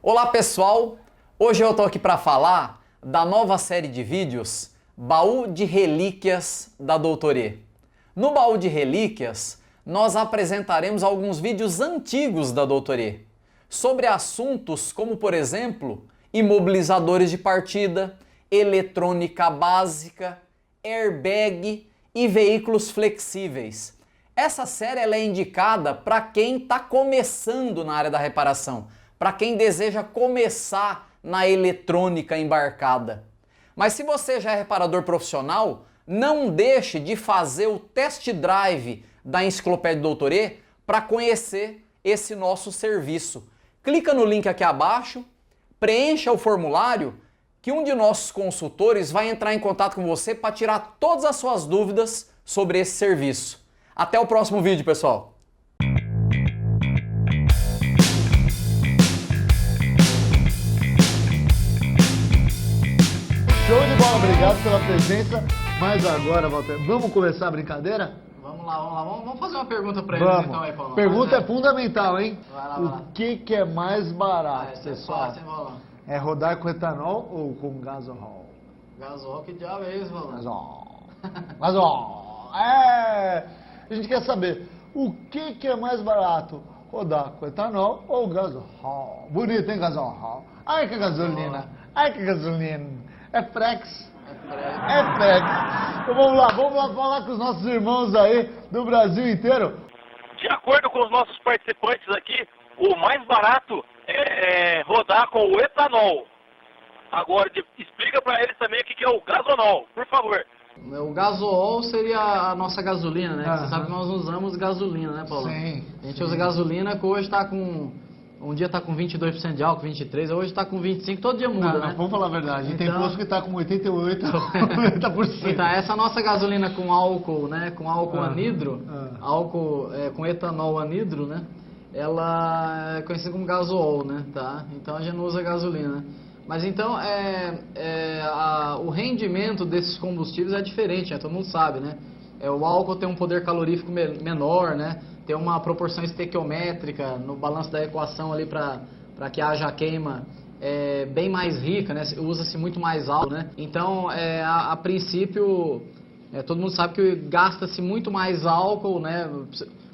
Olá pessoal, hoje eu estou aqui para falar da nova série de vídeos Baú de Relíquias da Doutor E. No Baú de Relíquias, nós apresentaremos alguns vídeos antigos da Doutor E, sobre assuntos como, por exemplo, imobilizadores de partida, eletrônica básica, airbag e veículos flexíveis. Essa série ela é indicada para quem está começando na área da reparação, para quem deseja começar na eletrônica embarcada. Mas se você já é reparador profissional, não deixe de fazer o test drive da Enciclopédia Doutor E para conhecer esse nosso serviço. Clica no link aqui abaixo, preencha o formulário que um de nossos consultores vai entrar em contato com você para tirar todas as suas dúvidas sobre esse serviço. Até o próximo vídeo, pessoal! Show de bola, obrigado pela presença. Mas agora, Walter, vamos começar a brincadeira? Vamos lá. Vamos fazer uma pergunta pra eles então aí, Paulo. Pergunta é fundamental, hein? Vai lá. O que é mais barato, pessoal? Fácil, hein, Paulo? É rodar com etanol ou com gasol? Gasol, que diabo é isso, Paulo? Gasol. Gasol. É! A gente quer saber, o que é mais barato? Rodar com etanol ou gasol? Bonito, hein, gasol? Ai, que gasolina. Ai, que gasolina. É Frex. É Frex. Então vamos lá falar com os nossos irmãos aí do Brasil inteiro. De acordo com os nossos participantes aqui, o mais barato é rodar com o etanol. Agora, explica para eles também o que é o gasonol, por favor. O gasol seria a nossa gasolina, né? Aham. Você sabe que nós usamos gasolina, né, Paulo? Sim. A gente usa gasolina que hoje está com... Um dia está com 22% de álcool, 23%, hoje está com 25%, todo dia muda, né? Vamos falar a verdade, tem Então- posto que tá com 88%, 90%. Então, essa nossa gasolina com álcool, né, com álcool Aham, anidro, álcool com etanol anidro, né, ela é conhecida como gasol, né, tá? Então a gente não usa gasolina. Mas então o rendimento desses combustíveis é diferente, né? Todo mundo sabe, né? O álcool tem um poder calorífico menor, né? Tem uma proporção estequiométrica no balanço da equação ali para que haja queima bem mais rica, né? Usa-se muito mais álcool, né? Então, a princípio, todo mundo sabe que gasta-se muito mais álcool, né?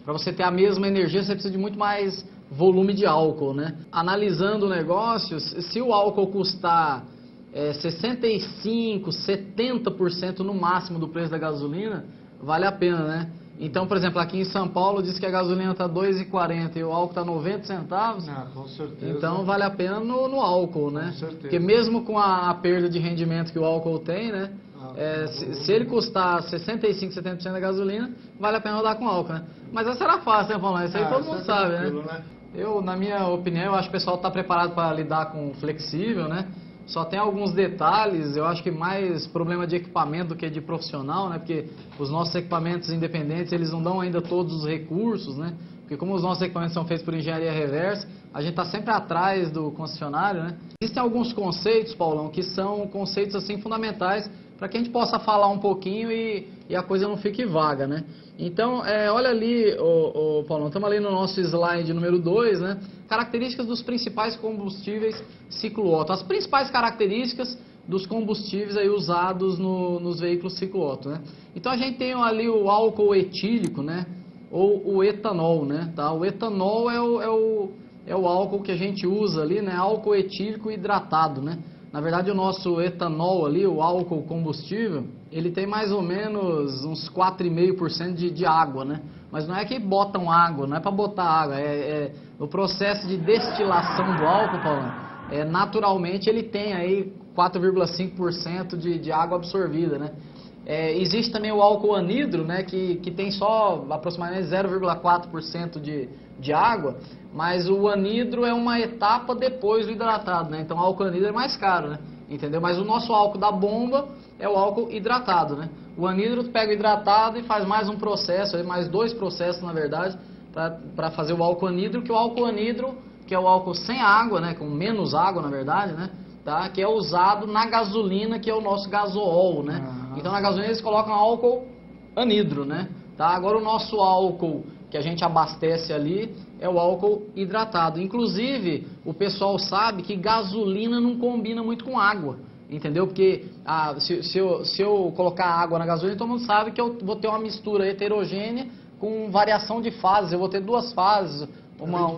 Para você ter a mesma energia, você precisa de muito mais volume de álcool, né? Analisando o negócio, se o álcool custar 65%, 70% no máximo do preço da gasolina, vale a pena, né? Então, por exemplo, aqui em São Paulo diz que a gasolina está R$ 2,40 e o álcool está 90 centavos. Com certeza. Então vale a pena no álcool, né? Com certeza. Porque mesmo com a perda de rendimento que o álcool tem, né? Se ele custar 65%, 70% da gasolina, vale a pena rodar com álcool, né? Mas essa era fácil, né, Paulo? Isso aí todo mundo sabe, né? Eu, na minha opinião, eu acho que o pessoal está preparado para lidar com flexível, né? Só tem alguns detalhes, eu acho que mais problema de equipamento do que de profissional, né? Porque os nossos equipamentos independentes, eles não dão ainda todos os recursos, né? Porque como os nossos equipamentos são feitos por engenharia reversa, a gente está sempre atrás do concessionário, né? Existem alguns conceitos, Paulão, que são conceitos assim fundamentais para que a gente possa falar um pouquinho e a coisa não fique vaga, né? Então, olha ali, Paulão, estamos ali no nosso slide número 2, né? Características dos principais combustíveis ciclo Otto. As principais características dos combustíveis aí usados nos veículos ciclo Otto, né? Então, a gente tem ali o álcool etílico, né? Ou o etanol, né? Tá? O etanol é o álcool que a gente usa ali, né? Álcool etílico hidratado, né? Na verdade, o nosso etanol ali, o álcool combustível, ele tem mais ou menos uns 4,5% de água, né? Mas não é que botam água, não é para botar água, o processo de destilação do álcool, Paulo, naturalmente ele tem aí 4,5% de água absorvida, né? Existe também o álcool anidro, né, que tem só aproximadamente 0,4% de água, mas o anidro é uma etapa depois do hidratado, né? Então o álcool anidro é mais caro, né? Entendeu? Mas o nosso álcool da bomba é o álcool hidratado, né? O anidro pega o hidratado e faz mais um processo, mais dois processos na verdade, para fazer o álcool anidro, que o álcool anidro, que é o álcool sem água, né, com menos água na verdade, né? Tá? Que é usado na gasolina, que é o nosso gasol, né? Então na gasolina eles colocam álcool anidro, né? Tá? Agora o nosso álcool que a gente abastece ali é o álcool hidratado. Inclusive, o pessoal sabe que gasolina não combina muito com água, entendeu? Porque se eu colocar água na gasolina, todo mundo sabe que eu vou ter uma mistura heterogênea com variação de fases. Eu vou ter duas fases, uma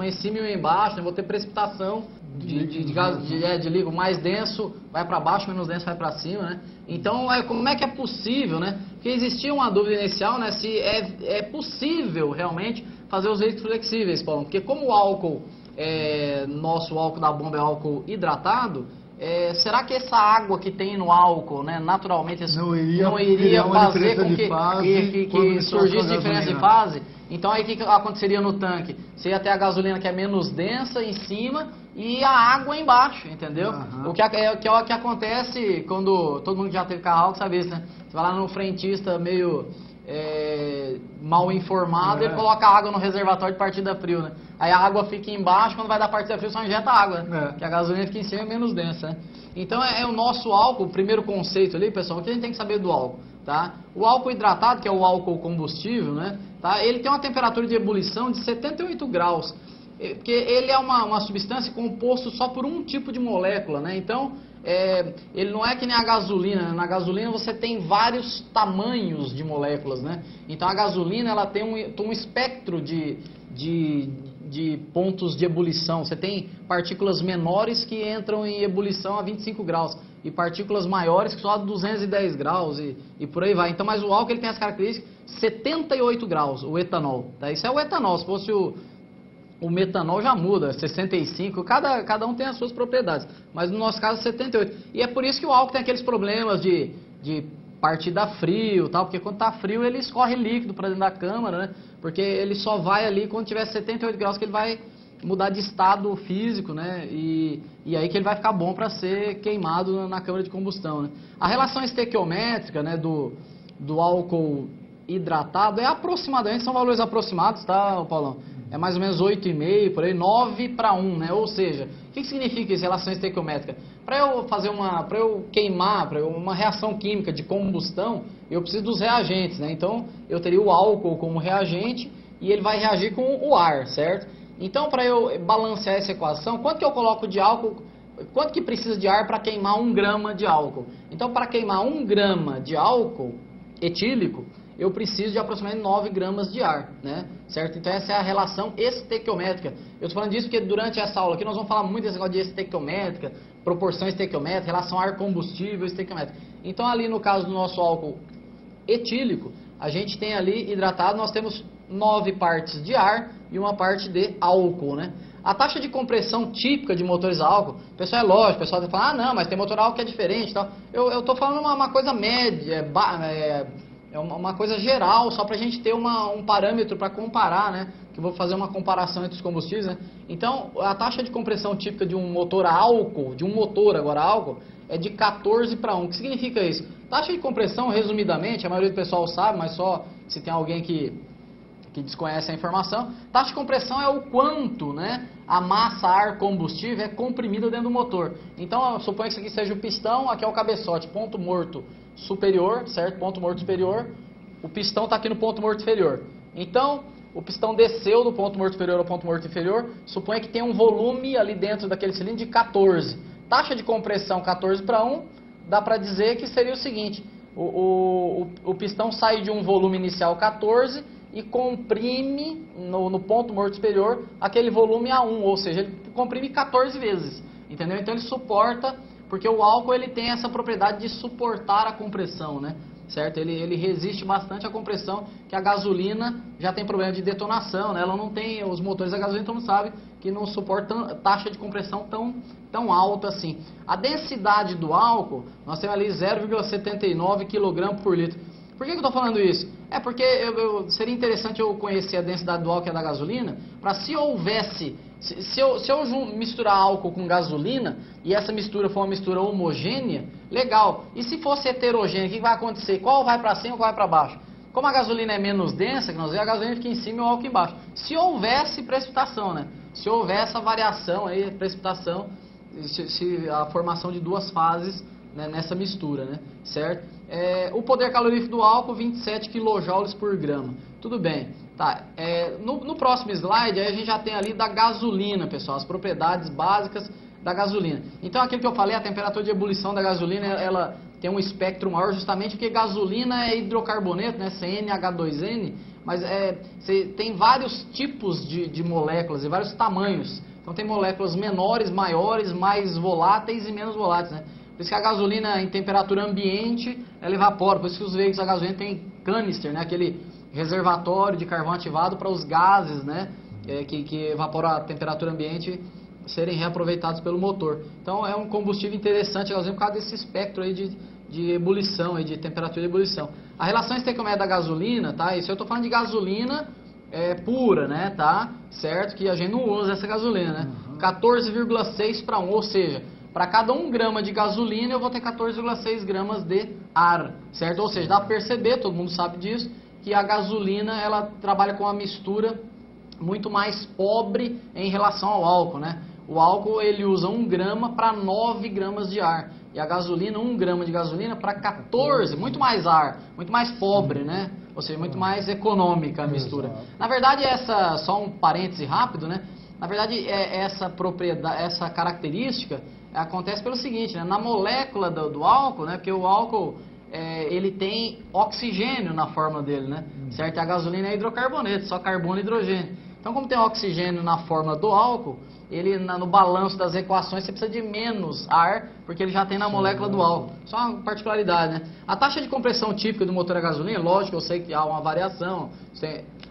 em cima e uma embaixo, né? Vou ter precipitação de líquido mais denso vai para baixo, menos denso vai para cima, né? Então, como é que é possível, né? Porque existia uma dúvida inicial, né? Se é possível realmente fazer os veículos flexíveis, Paulo. Porque como o álcool, nosso álcool da bomba é álcool hidratado, será que essa água que tem no álcool, né, naturalmente não iria fazer com que surgisse diferença de fase? Então aí o que aconteceria no tanque? Você ia ter a gasolina que é menos densa em cima e a água embaixo, entendeu? Uhum. O que acontece quando todo mundo já teve carro álcool sabe isso, né? Você vai lá no frentista meio mal informado, ele coloca água no reservatório de partida frio, né? Aí a água fica embaixo, quando vai dar partida frio só injeta água, né? Que a gasolina fica em cima e menos densa, né? Então é o nosso álcool, o primeiro conceito ali, pessoal, que a gente tem que saber do álcool, tá? O álcool hidratado, que é o álcool combustível, né? Tá? Ele tem uma temperatura de ebulição de 78 graus, porque ele é uma substância composto só por um tipo de molécula, né? Então, ele não é que nem a gasolina. Na gasolina você tem vários tamanhos de moléculas, né? Então a gasolina ela tem um espectro de pontos de ebulição. Você tem partículas menores que entram em ebulição a 25 graus e partículas maiores que só a 210 graus e por aí vai. Então, mas o álcool ele tem as características 78 graus, o etanol. Tá? Isso é o etanol. Se fosse o metanol já muda, 65, cada um tem as suas propriedades, mas no nosso caso 78. E é por isso que o álcool tem aqueles problemas de partida frio, tal, porque quando está frio ele escorre líquido para dentro da câmara, né? Porque ele só vai ali quando tiver 78 graus que ele vai mudar de estado físico, né? E aí que ele vai ficar bom para ser queimado na câmara de combustão, né? A relação estequiométrica, né, do álcool hidratado é aproximadamente, são valores aproximados, tá, Paulão? É mais ou menos 8,5, por aí, 9 para 1, né? Ou seja, o que significa isso, relação estequiométrica? Para eu queimar, uma reação química de combustão, eu preciso dos reagentes, né? Então, eu teria o álcool como reagente e ele vai reagir com o ar, certo? Então, para eu balancear essa equação, quanto que eu coloco de álcool, quanto que precisa de ar para queimar 1 grama de álcool? Então, para queimar 1 grama de álcool etílico, eu preciso de aproximadamente 9 gramas de ar, né? Certo? Então essa é a relação estequiométrica. Eu estou falando disso porque durante essa aula aqui nós vamos falar muito desse negócio de estequiométrica, proporção estequiométrica, relação ar-combustível estequiométrica. Então ali no caso do nosso álcool etílico, a gente tem ali hidratado, nós temos 9 partes de ar e uma parte de álcool, né? A taxa de compressão típica de motores a álcool, o pessoal é lógico, o pessoal vai falar, não, mas tem motor a álcool que é diferente, tal. Eu estou falando uma coisa média, é uma coisa geral, só para a gente ter um parâmetro para comparar, né? Que eu vou fazer uma comparação entre os combustíveis, né? Então, a taxa de compressão típica de um motor a álcool, é de 14 para 1. O que significa isso? Taxa de compressão, resumidamente, a maioria do pessoal sabe, mas só se tem alguém que desconhece a informação, taxa de compressão é o quanto, né, a massa ar combustível é comprimida dentro do motor. Então, eu suponho que isso aqui seja o pistão, aqui é o cabeçote, ponto morto superior, certo? Ponto morto superior, o pistão está aqui no ponto morto inferior. Então, o pistão desceu do ponto morto superior ao ponto morto inferior, suponha que tem um volume ali dentro daquele cilindro de 14. Taxa de compressão 14 para 1, dá para dizer que seria o seguinte, o pistão sai de um volume inicial 14 e comprime no ponto morto superior aquele volume a 1, ou seja, ele comprime 14 vezes, entendeu? Então ele suporta, porque o álcool ele tem essa propriedade de suportar a compressão, né? Certo? Ele resiste bastante à compressão, que a gasolina já tem problema de detonação, né? Ela não tem, os motores da gasolina, todo mundo sabe que não suportam taxa de compressão tão alta assim. A densidade do álcool, nós temos ali 0,79 kg por litro. Por que eu estou falando isso? É porque seria interessante eu conhecer a densidade do álcool e da gasolina, para se houvesse, se eu misturar álcool com gasolina, e essa mistura for uma mistura homogênea, legal. E se fosse heterogênea, o que vai acontecer? Qual vai para cima e qual vai para baixo? Como a gasolina é menos densa, que nós vemos, a gasolina fica em cima e o álcool embaixo. Se houvesse precipitação, né? Se houvesse essa variação aí, precipitação, a formação de duas fases, né, nessa mistura, né? Certo? O poder calorífico do álcool, 27 kJ por grama. Tudo bem. Tá, no próximo slide aí a gente já tem ali da gasolina, pessoal, as propriedades básicas da gasolina. Então aquilo que eu falei, a temperatura de ebulição da gasolina, ela tem um espectro maior justamente porque gasolina é hidrocarboneto, né, CnH2n, mas você tem vários tipos de moléculas e vários tamanhos. Então tem moléculas menores, maiores, mais voláteis e menos voláteis, né? Por isso que a gasolina em temperatura ambiente, ela evapora, por isso que os veículos a gasolina tem canister, né, aquele reservatório de carvão ativado para os gases, né, que evaporam a temperatura ambiente serem reaproveitados pelo motor. Então é um combustível interessante a gasolina por causa desse espectro aí de ebulição, aí de temperatura de ebulição. A relação estequiométrica da gasolina, tá? Isso eu estou falando de gasolina pura, né, tá? Certo? Que a gente não usa essa gasolina, né? 14,6 para 1, ou seja, para cada 1 grama de gasolina eu vou ter 14,6 gramas de ar, certo? Ou seja, dá para perceber, todo mundo sabe disso, que a gasolina ela trabalha com uma mistura muito mais pobre em relação ao álcool, né? O álcool ele usa 1 grama para 9 gramas de ar. E a gasolina, 1 grama de gasolina para 14, muito mais ar, muito mais pobre, né? Ou seja, muito mais econômica a mistura. Na verdade, só um parêntese rápido, né? Na verdade, essa propriedade, essa característica acontece pelo seguinte, né? Na molécula do álcool, né? Porque o álcool ele tem oxigênio na fórmula dele, né? Certo? A gasolina é hidrocarboneto, só carbono e hidrogênio. Então, como tem oxigênio na fórmula do álcool, ele no balanço das equações você precisa de menos ar, porque ele já tem na molécula do álcool. Só uma particularidade, né? A taxa de compressão típica do motor a gasolina, lógico, eu sei que há uma variação.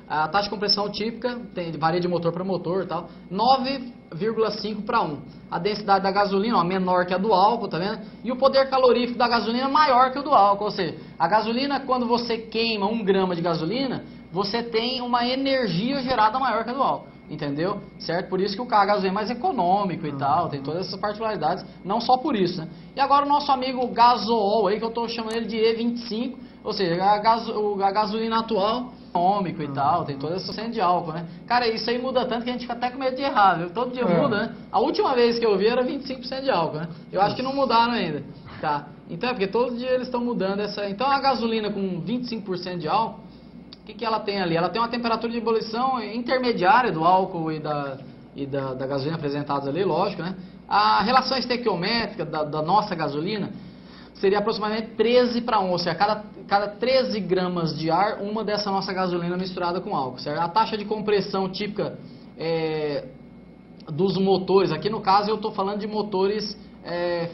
A taxa de compressão típica varia de motor para motor e tal. 9,5 para 1. A densidade da gasolina menor que a do álcool, tá vendo? E o poder calorífico da gasolina maior que o do álcool. Ou seja, a gasolina, quando você queima 1 grama de gasolina, você tem uma energia gerada maior que a do álcool. Entendeu? Certo? Por isso que o carro a gasolina é mais econômico e tal, tem todas essas particularidades, não só por isso, né? E agora o nosso amigo gasool aí, que eu estou chamando ele de E25, ou seja, a gasolina atual, econômico e tal, tem toda essa cena de álcool, né? Cara, isso aí muda tanto que a gente fica até com medo de errar, viu? Todo dia muda, né? A última vez que eu vi era 25% de álcool, né? Eu acho que não mudaram ainda, tá? Então porque todo dia eles estão mudando essa... Então a gasolina com 25% de álcool, o que ela tem ali? Ela tem uma temperatura de ebulição intermediária do álcool e da gasolina apresentados ali, lógico, né? A relação estequiométrica da nossa gasolina seria aproximadamente 13 para 1, ou seja, cada 13 gramas de ar, uma dessa nossa gasolina misturada com álcool, certo? A taxa de compressão típica dos motores, aqui no caso eu estou falando de motores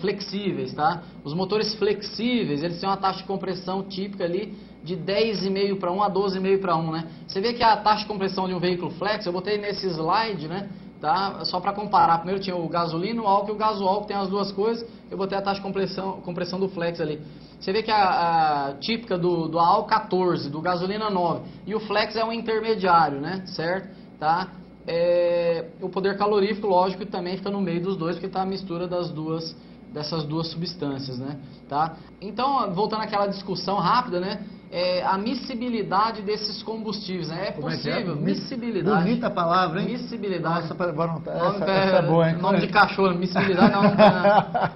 flexíveis, tá? Os motores flexíveis, eles têm uma taxa de compressão típica ali de 10,5 para 1 a 12,5 para 1, né? Você vê que a taxa de compressão de um veículo flex, eu botei nesse slide, né? Tá? Só para comparar, primeiro tinha o gasolina, o álcool e o gasóleo, que tem as duas coisas, eu botei a taxa de compressão do flex ali. Você vê que a típica do álcool 14, do gasolina 9, e o flex é um intermediário, né? Certo? Tá? O poder calorífico, lógico, também fica no meio dos dois, porque está a mistura dessas duas substâncias, né? Tá? Então, voltando àquela discussão rápida, né? A miscibilidade desses combustíveis, né? É possível, miscibilidade. Bonita palavra, hein? Miscibilidade. Nossa, vou anotar. Essa é boa, hein? Nome de cachorro, miscibilidade,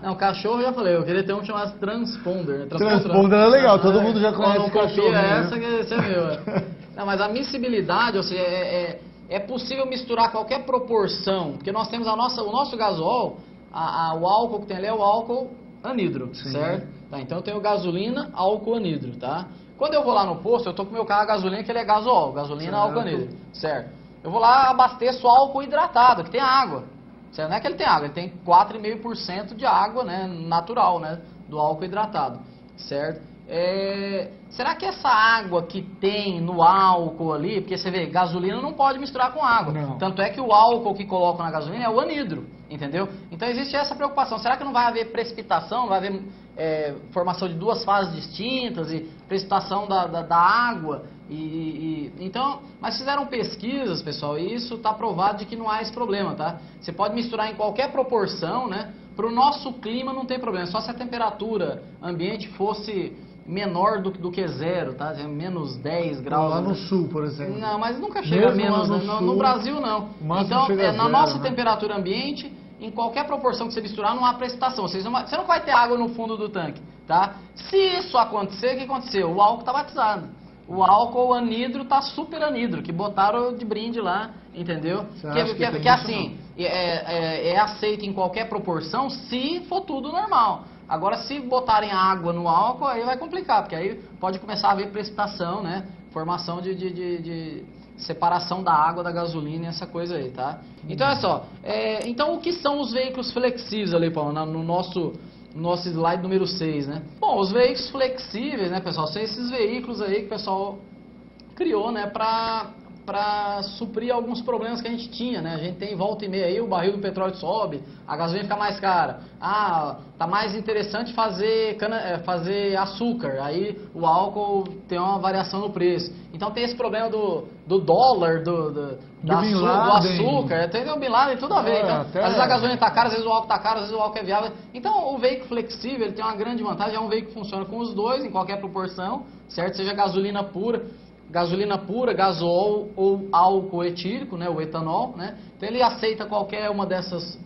não, cachorro eu já falei, eu queria ter um chamado transponder. Né? Transponder é legal, todo mundo já conhece não cachorro. Essa que esse é meu. Não, mas a miscibilidade, ou seja, é possível misturar qualquer proporção, porque nós temos o nosso gasol, o álcool que tem ali é o álcool anidro, certo? Tá, então eu tenho gasolina, álcool anidro, tá? Quando eu vou lá no posto, eu tô com meu carro a gasolina, que ele é gasol, gasolina, álcool anidro, certo? Eu vou lá, abasteço álcool hidratado, que tem água, certo? Não é que ele tem água, ele tem 4,5% de água, né, natural, né, do álcool hidratado, certo? Será que essa água que tem no álcool ali, porque você vê, gasolina não pode misturar com água, não. Tanto é que o álcool que colocam na gasolina é o anidro, entendeu? Então existe essa preocupação, será que não vai haver precipitação, não vai haver formação de duas fases distintas e precipitação da água? Então, mas fizeram pesquisas, pessoal, e isso está provado de que não há esse problema, tá? Você pode misturar em qualquer proporção, né? Para o nosso clima não tem problema, só se a temperatura ambiente fosse menor do que zero, tá? Menos 10 graus. Lá no sul, por exemplo. Não, mas nunca chega a menos, no Brasil não. Então, na nossa temperatura ambiente, em qualquer proporção que você misturar, não há precipitação. Você não vai ter água no fundo do tanque, tá? Se isso acontecer, o que aconteceu? O álcool está batizado. O álcool anidro tá super anidro, que botaram de brinde lá, entendeu? Você acha que tem Que isso, assim, é aceito em qualquer proporção se for tudo normal. Agora, se botarem água no álcool, aí vai complicar, porque aí pode começar a haver precipitação, né? Formação de separação da água da gasolina e essa coisa aí, tá? Então, olha só, então o que são os veículos flexíveis ali, Paulo, no nosso slide número 6, né? Bom, os veículos flexíveis, né, pessoal, são esses veículos aí que o pessoal criou, né, para suprir alguns problemas que a gente tinha, né? A gente tem volta e meia aí, o barril do petróleo sobe, a gasolina fica mais cara. Ah, tá mais interessante fazer açúcar, aí o álcool tem uma variação no preço. Então tem esse problema do dólar, do açúcar, tem o Bin Laden, tudo a ver. Então, às vezes a gasolina tá cara, às vezes o álcool tá caro, às vezes o álcool é viável. Então o veículo flexível, ele tem uma grande vantagem, é um veículo que funciona com os dois, em qualquer proporção, certo? Seja gasolina pura, gasol ou álcool etílico, né, o etanol, né? Então ele aceita qualquer uma dessas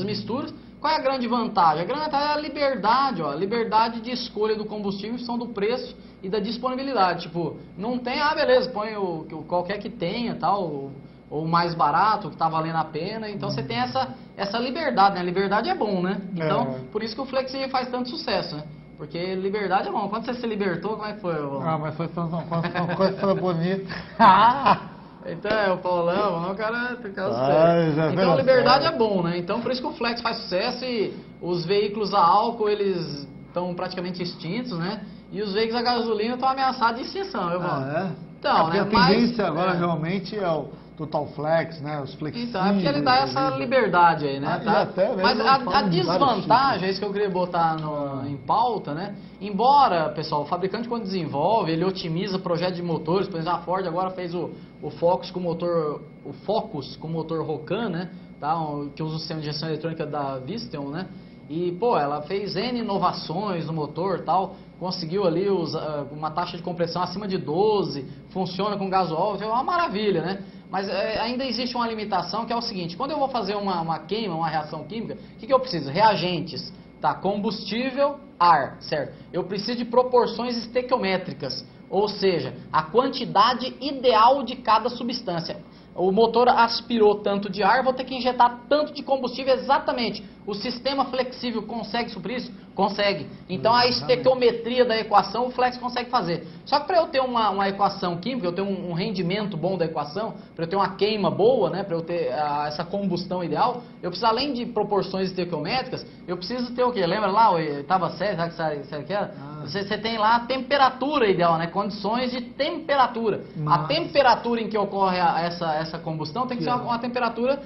misturas. Qual é a grande vantagem? A grande vantagem é a liberdade, ó, a liberdade de escolha do combustível em função do preço e da disponibilidade. Tipo, não tem, beleza, põe qualquer que tenha, tal, ou o mais barato, que tá valendo a pena. Então você tem essa liberdade, né? A liberdade é bom, né? Então, por isso que o flexível faz tanto sucesso, né? Porque liberdade é bom. Quando você se libertou, como é que foi? Mas foi uma coisa bonita. Então, o Paulão, o cara tem caso sério. Então, a liberdade é bom, né? Então, por isso que o Flex faz sucesso e os veículos a álcool, eles estão praticamente extintos, né? E os veículos a gasolina estão ameaçados de extinção, Então, porque a tendência agora realmente é o Total Flex, né? Os flexíveis. Então, é porque ele dá essa liberdade aí, né? Mas a desvantagem, é isso que eu queria botar em pauta, né? Embora, pessoal, o fabricante quando desenvolve, ele otimiza projetos de motores, por exemplo, a Ford agora fez o Focus com motor Rocan, né? Tá? Que usa o sistema de injeção eletrônica da Visteon, né? E, pô, ela fez N inovações no motor, tal, conseguiu ali uma taxa de compressão acima de 12, funciona com gás óleo, é uma maravilha, né? Mas ainda existe uma limitação que é o seguinte, quando eu vou fazer uma queima, uma reação química, o que eu preciso? Reagentes, tá? Combustível, ar, certo? Eu preciso de proporções estequiométricas, ou seja, a quantidade ideal de cada substância. O motor aspirou tanto de ar, vou ter que injetar tanto de combustível exatamente. O sistema flexível consegue suprir isso? Consegue. Então a estequiometria da equação o Flex consegue fazer. Só que para eu ter uma equação química, eu ter um rendimento bom da equação, para eu ter uma queima boa, né, para eu ter essa combustão ideal, eu preciso, além de proporções estequiométricas, eu preciso ter o quê? Lembra lá, oitava série, sabe que era? Você tem lá a temperatura ideal, né? Condições de temperatura. A temperatura em que ocorre essa combustão tem que ser uma temperatura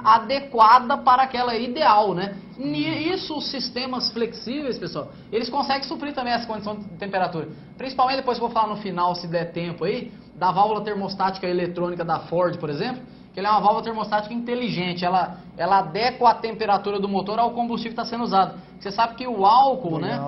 adequada para aquela ideal, né? Isso, os sistemas flexíveis, pessoal, eles conseguem suprir também essa condição de temperatura. Principalmente depois que eu vou falar no final, se der tempo aí, da válvula termostática eletrônica da Ford, por exemplo, que ela é uma válvula termostática inteligente, ela adequa a temperatura do motor ao combustível que está sendo usado. Você sabe que o álcool, né?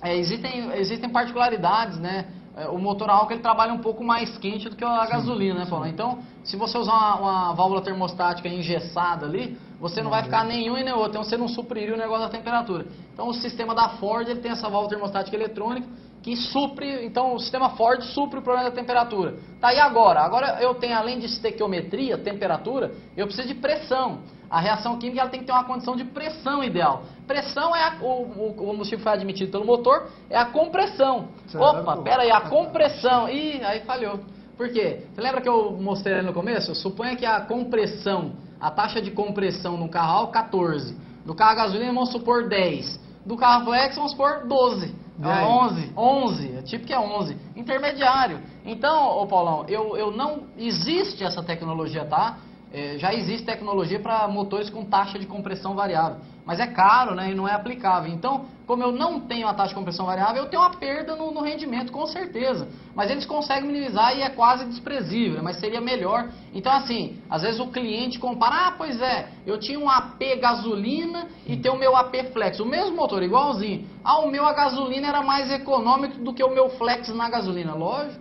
Existem particularidades, né? O motor a álcool ele trabalha um pouco mais quente do que a gasolina, né, Paulo? Então, se você usar uma válvula termostática engessada ali, você não vai ficar nenhum e nem outro, então você não supriria o negócio da temperatura. Então, o sistema da Ford ele tem essa válvula termostática eletrônica que supre, então o sistema Ford supre o problema da temperatura. Tá, e agora? Agora eu tenho, além de estequiometria, temperatura, eu preciso de pressão. A reação química ela tem que ter uma condição de pressão ideal. Pressão o combustível foi admitido pelo motor, é a compressão. Opa, pera aí, a compressão. Ih, aí falhou. Por quê? Você lembra que eu mostrei ali no começo? Suponha que a compressão, a taxa de compressão no carro álcool, 14. Do carro a gasolina, vamos supor 10. Do carro flex, vamos supor 12. 11, tipo que é 11. Intermediário. Então, ô Paulão, eu não existe essa tecnologia, tá? Já existe tecnologia para motores com taxa de compressão variável, mas é caro, né, e não é aplicável. Então, como eu não tenho a taxa de compressão variável, eu tenho uma perda no rendimento, com certeza. Mas eles conseguem minimizar e é quase desprezível, mas seria melhor. Então, assim, às vezes o cliente compara, pois é, eu tinha um AP gasolina e tem o meu AP flex, o mesmo motor, igualzinho. O meu a gasolina era mais econômico do que o meu flex na gasolina, lógico,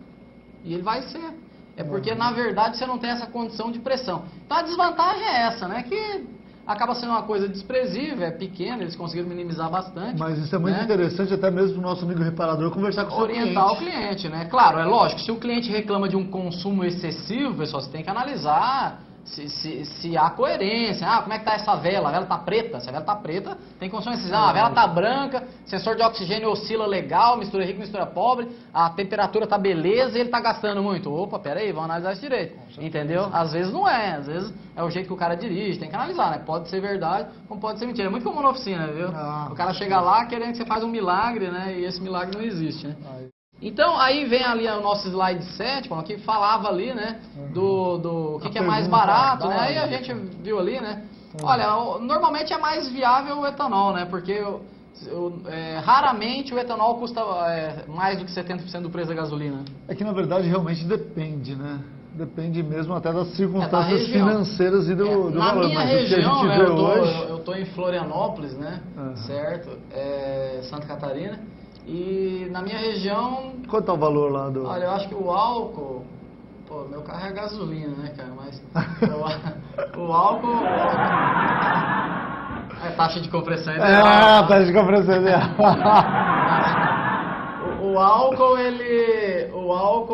e ele vai ser. É porque, na verdade, você não tem essa condição de pressão. Então, a desvantagem é essa, né? Que acaba sendo uma coisa desprezível, é pequena, eles conseguiram minimizar bastante. Mas isso é muito né? interessante até mesmo para o nosso amigo reparador conversar com o seu Orientar o cliente. cliente, né? Claro, é lógico, se o cliente reclama de um consumo excessivo, pessoal, você tem que analisar se há coerência. Ah, como é que tá essa vela? A vela tá preta? Se a vela tá preta, tem consumo excessivo. Ah, a vela tá branca, sensor de oxigênio oscila legal, mistura rica, mistura pobre, a temperatura tá beleza e ele tá gastando muito. Opa, peraí, vamos analisar isso direito. Entendeu? Às vezes não é, às vezes é o jeito que o cara dirige, tem que analisar, né? Pode ser verdade, como pode ser mentira. É muito comum na oficina, viu? O cara chega lá querendo que você faça um milagre, né? E esse milagre não existe, né? Então, aí vem ali o nosso slide 7, que falava ali, né, do que é mais barato, né, aí a gente viu ali, né, olha, normalmente é mais viável o etanol, né, porque raramente o etanol custa mais do que 70% do preço da gasolina. É que na verdade realmente depende, né? Depende mesmo até das circunstâncias região. financeiras e do Na valor. minha Mas o que a região, gente né, vê hoje... eu tô em Florianópolis, né, certo, Santa Catarina. E na minha região, Quanto é o valor lá do... olha, eu acho que o álcool, pô, meu carro é gasolina, né, cara, mas o álcool, é taxa de compressão ideal. taxa de compressão ideal. O álcool,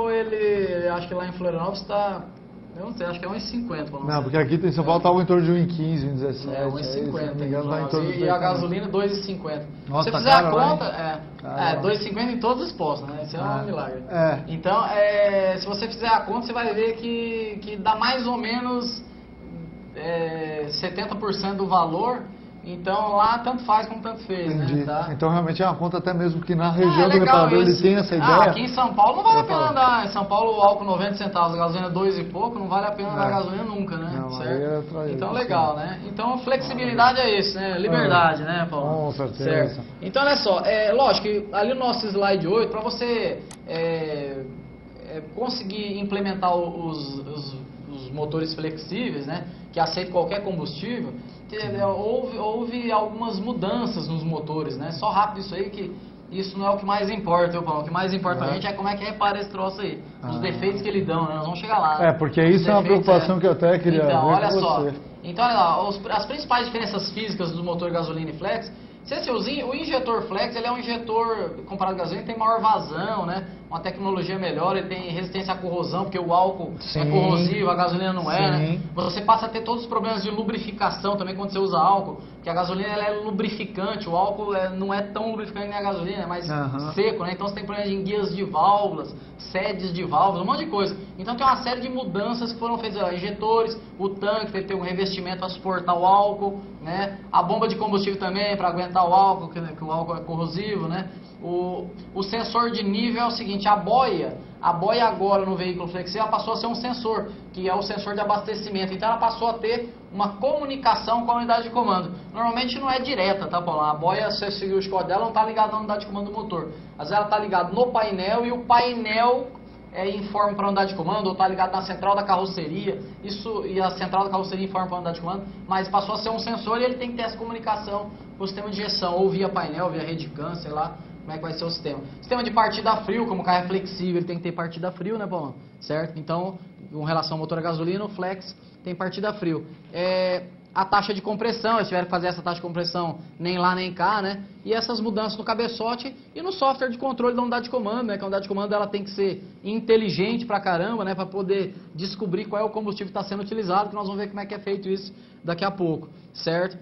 ele, acho que lá em Florianópolis tá, eu não sei, acho que é 1,50. Não, porque aqui em São Paulo tá em torno de 1,15, 1,17. É, 1,50. E E a gasolina 2,50. Nossa, Se você tá fizer caro, a conta, né? 2,50 em todos os postos, né? Isso é um milagre. É. Então, se você fizer a conta, você vai ver que dá mais ou menos 70% do valor. Então, lá tanto faz como tanto fez, Entendi. né? Tá? Então, realmente é uma conta até mesmo que na região do legal reparador ele isso. tem essa ideia. Aqui em São Paulo não vale a pena falar. andar. Em São Paulo o álcool 90 centavos, a gasolina 2 e pouco, não vale a pena andar a gasolina nunca, né? Não, certo? aí é pra Então isso, legal, né? Então flexibilidade é isso, né? Liberdade, né, Paulo? Com certeza. Certo. Então olha só, lógico que ali no nosso slide 8, para você conseguir implementar os motores flexíveis, né? Que aceitam qualquer combustível, houve algumas mudanças nos motores, né? Só rápido isso aí que isso não é o que mais importa, viu, Paulo? O que mais importa pra gente é como é que repara esse troço aí. Os defeitos que ele dão, né? Nós vamos chegar lá. É, porque isso é uma preocupação que eu até queria ver olha com só. você. Então, olha lá, as principais diferenças físicas do motor gasolina e flex, o injetor flex, ele é um injetor, comparado com a gasolina, tem maior vazão, né? Uma tecnologia melhor, ele tem resistência à corrosão, porque o álcool é corrosivo, a gasolina não é, né? Você passa a ter todos os problemas de lubrificação também quando você usa álcool, porque a gasolina ela é lubrificante, o álcool não é tão lubrificante nem a gasolina, é mais seco, né? Então você tem problemas em guias de válvulas, sedes de válvulas, um monte de coisa. Então tem uma série de mudanças que foram feitas, injetores, o tanque teve que ter um revestimento para suportar o álcool, né? A bomba de combustível também para aguentar o álcool, que o álcool é corrosivo, né? O sensor de nível é o seguinte, a boia agora no veículo flexível ela passou a ser um sensor, que é o sensor de abastecimento, então ela passou a ter uma comunicação com a unidade de comando. Normalmente não é direta, tá, Paulo? A boia, se você seguir o código dela, não está ligada na unidade de comando do motor. Às vezes ela está ligada no painel e o painel informa para a unidade de comando, ou está ligado na central da carroceria, e a central da carroceria informa para a unidade de comando, mas passou a ser um sensor e ele tem que ter essa comunicação com o sistema de injeção, ou via painel, via rede CAN, sei lá, como é que vai ser o sistema. Sistema de partida frio, como o carro é flexível, ele tem que ter partida frio, né, Paulo? Certo? Então, com relação ao motor a gasolina, o flex tem partida frio. A taxa de compressão, eles tiveram que fazer essa taxa de compressão nem lá nem cá, né? E essas mudanças no cabeçote e no software de controle da unidade de comando, né? Que a unidade de comando ela tem que ser inteligente pra caramba, né? Pra poder descobrir qual é o combustível que está sendo utilizado, que nós vamos ver como é que é feito isso daqui a pouco, certo?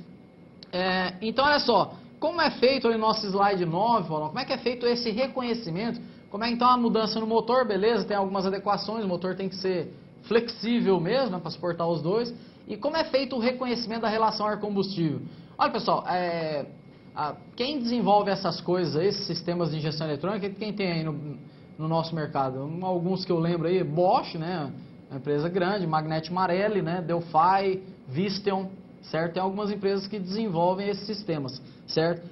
Então, olha só. Como é feito ali no nosso slide 9, Paulo, como é que é feito esse reconhecimento? Como é então a mudança no motor, beleza? Tem algumas adequações, o motor tem que ser flexível mesmo, né, para suportar os dois. E como é feito o reconhecimento da relação ar-combustível? Olha, pessoal, quem desenvolve essas coisas aí, esses sistemas de injeção eletrônica, quem tem aí no nosso mercado? Alguns que eu lembro aí, Bosch, né, uma empresa grande, Magneti Marelli, né, Delphi, Visteon, certo? Tem algumas empresas que desenvolvem esses sistemas, certo?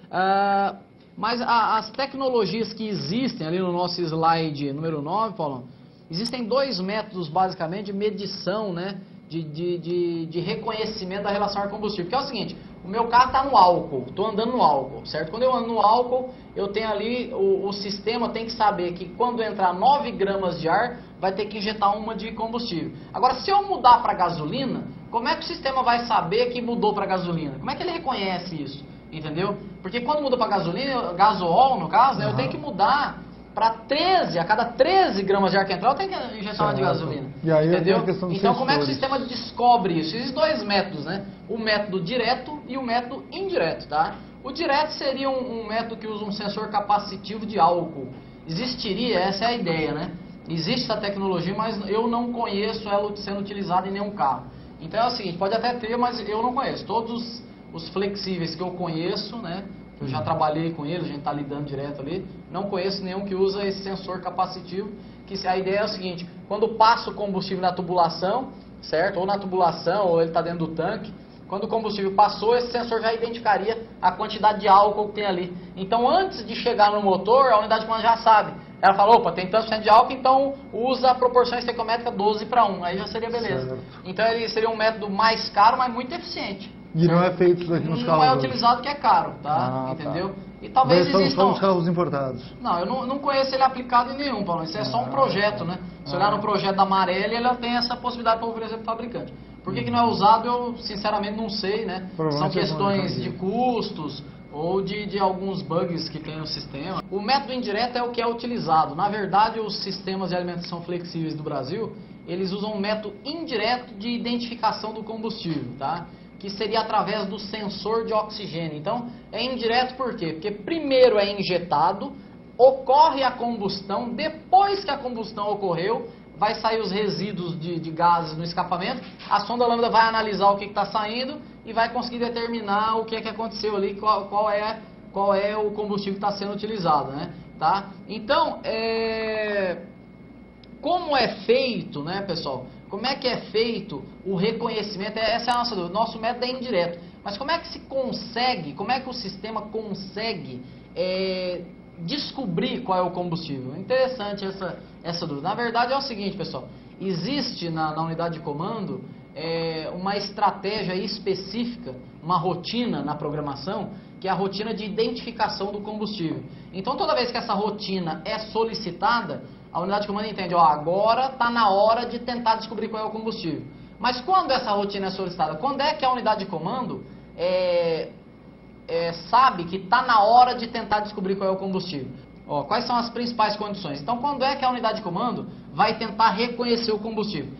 Mas as tecnologias que existem ali no nosso slide número 9, Paulo, existem dois métodos basicamente de medição, né? De reconhecimento da relação ar-combustível. Que é o seguinte, o meu carro está no álcool, estou andando no álcool, certo? Quando eu ando no álcool, eu tenho ali, o sistema tem que saber que quando entrar 9 gramas de ar, vai ter que injetar uma de combustível. Agora, se eu mudar para gasolina, como é que o sistema vai saber que mudou para gasolina? Como é que ele reconhece isso? Entendeu? Porque quando muda para gasolina, gasol no caso, né, eu tenho que mudar para 13, a cada 13 gramas de ar que entrar, eu tenho que injetar uma de gasolina. E aí entendeu? é a questão dos Então como é que o sensores. sistema descobre isso? Existem dois métodos, né? O método direto e o método indireto, tá? O direto seria um método que usa um sensor capacitivo de álcool. Existiria, essa é a ideia, né? Existe essa tecnologia, mas eu não conheço ela sendo utilizada em nenhum carro. Então é o seguinte, pode até ter, mas eu não conheço. Todos os flexíveis que eu conheço, né? Eu já trabalhei com eles, a gente está lidando direto ali. Não conheço nenhum que usa esse sensor capacitivo. Que a ideia é o seguinte, quando passa o combustível na tubulação, certo? Ou na tubulação, ou ele está dentro do tanque. Quando o combustível passou, esse sensor já identificaria a quantidade de álcool que tem ali. Então, antes de chegar no motor, a unidade de comando já sabe. Ela fala, opa, tem tanto por cento de álcool, então usa a proporção estequiométrica 12:1. Aí já seria beleza. Certo. Então, ele seria um método mais caro, mas muito eficiente. E não é feito isso aqui nos Não carros é hoje. utilizado que é caro, tá? Ah, Entendeu? tá. E talvez Daí são existam... só os carros importados. Não, eu não conheço ele aplicado em nenhum, Paulo. Isso é só um projeto, né? Se olhar no projeto da Marelli, ela tem essa possibilidade para oferecer para o fabricante. Por que não é usado, eu sinceramente não sei, né? São Provavelmente questões é de custos ou de alguns bugs que tem no sistema. O método indireto é o que é utilizado. Na verdade, os sistemas de alimentação flexíveis do Brasil, eles usam um método indireto de identificação do combustível, tá? Que seria através do sensor de oxigênio. Então, é indireto por quê? Porque primeiro é injetado, ocorre a combustão, depois que a combustão ocorreu, vai sair os resíduos de gases no escapamento, a sonda lambda vai analisar o que está saindo e vai conseguir determinar o que é que aconteceu ali, qual é o combustível que está sendo utilizado, né? Tá? Então, como é feito, né, pessoal? Como é que é feito o reconhecimento? Essa é a nossa dúvida. Nosso método é indireto. Mas como é que se consegue, como é que o sistema consegue descobrir qual é o combustível? Interessante essa dúvida. Na verdade é o seguinte, pessoal. Existe na unidade de comando uma estratégia específica, uma rotina na programação, que é a rotina de identificação do combustível. Então toda vez que essa rotina é solicitada, a unidade de comando entende, ó, agora está na hora de tentar descobrir qual é o combustível. Mas quando essa rotina é solicitada? Quando é que a unidade de comando sabe que está na hora de tentar descobrir qual é o combustível? Ó, quais são as principais condições? Então, quando é que a unidade de comando vai tentar reconhecer o combustível?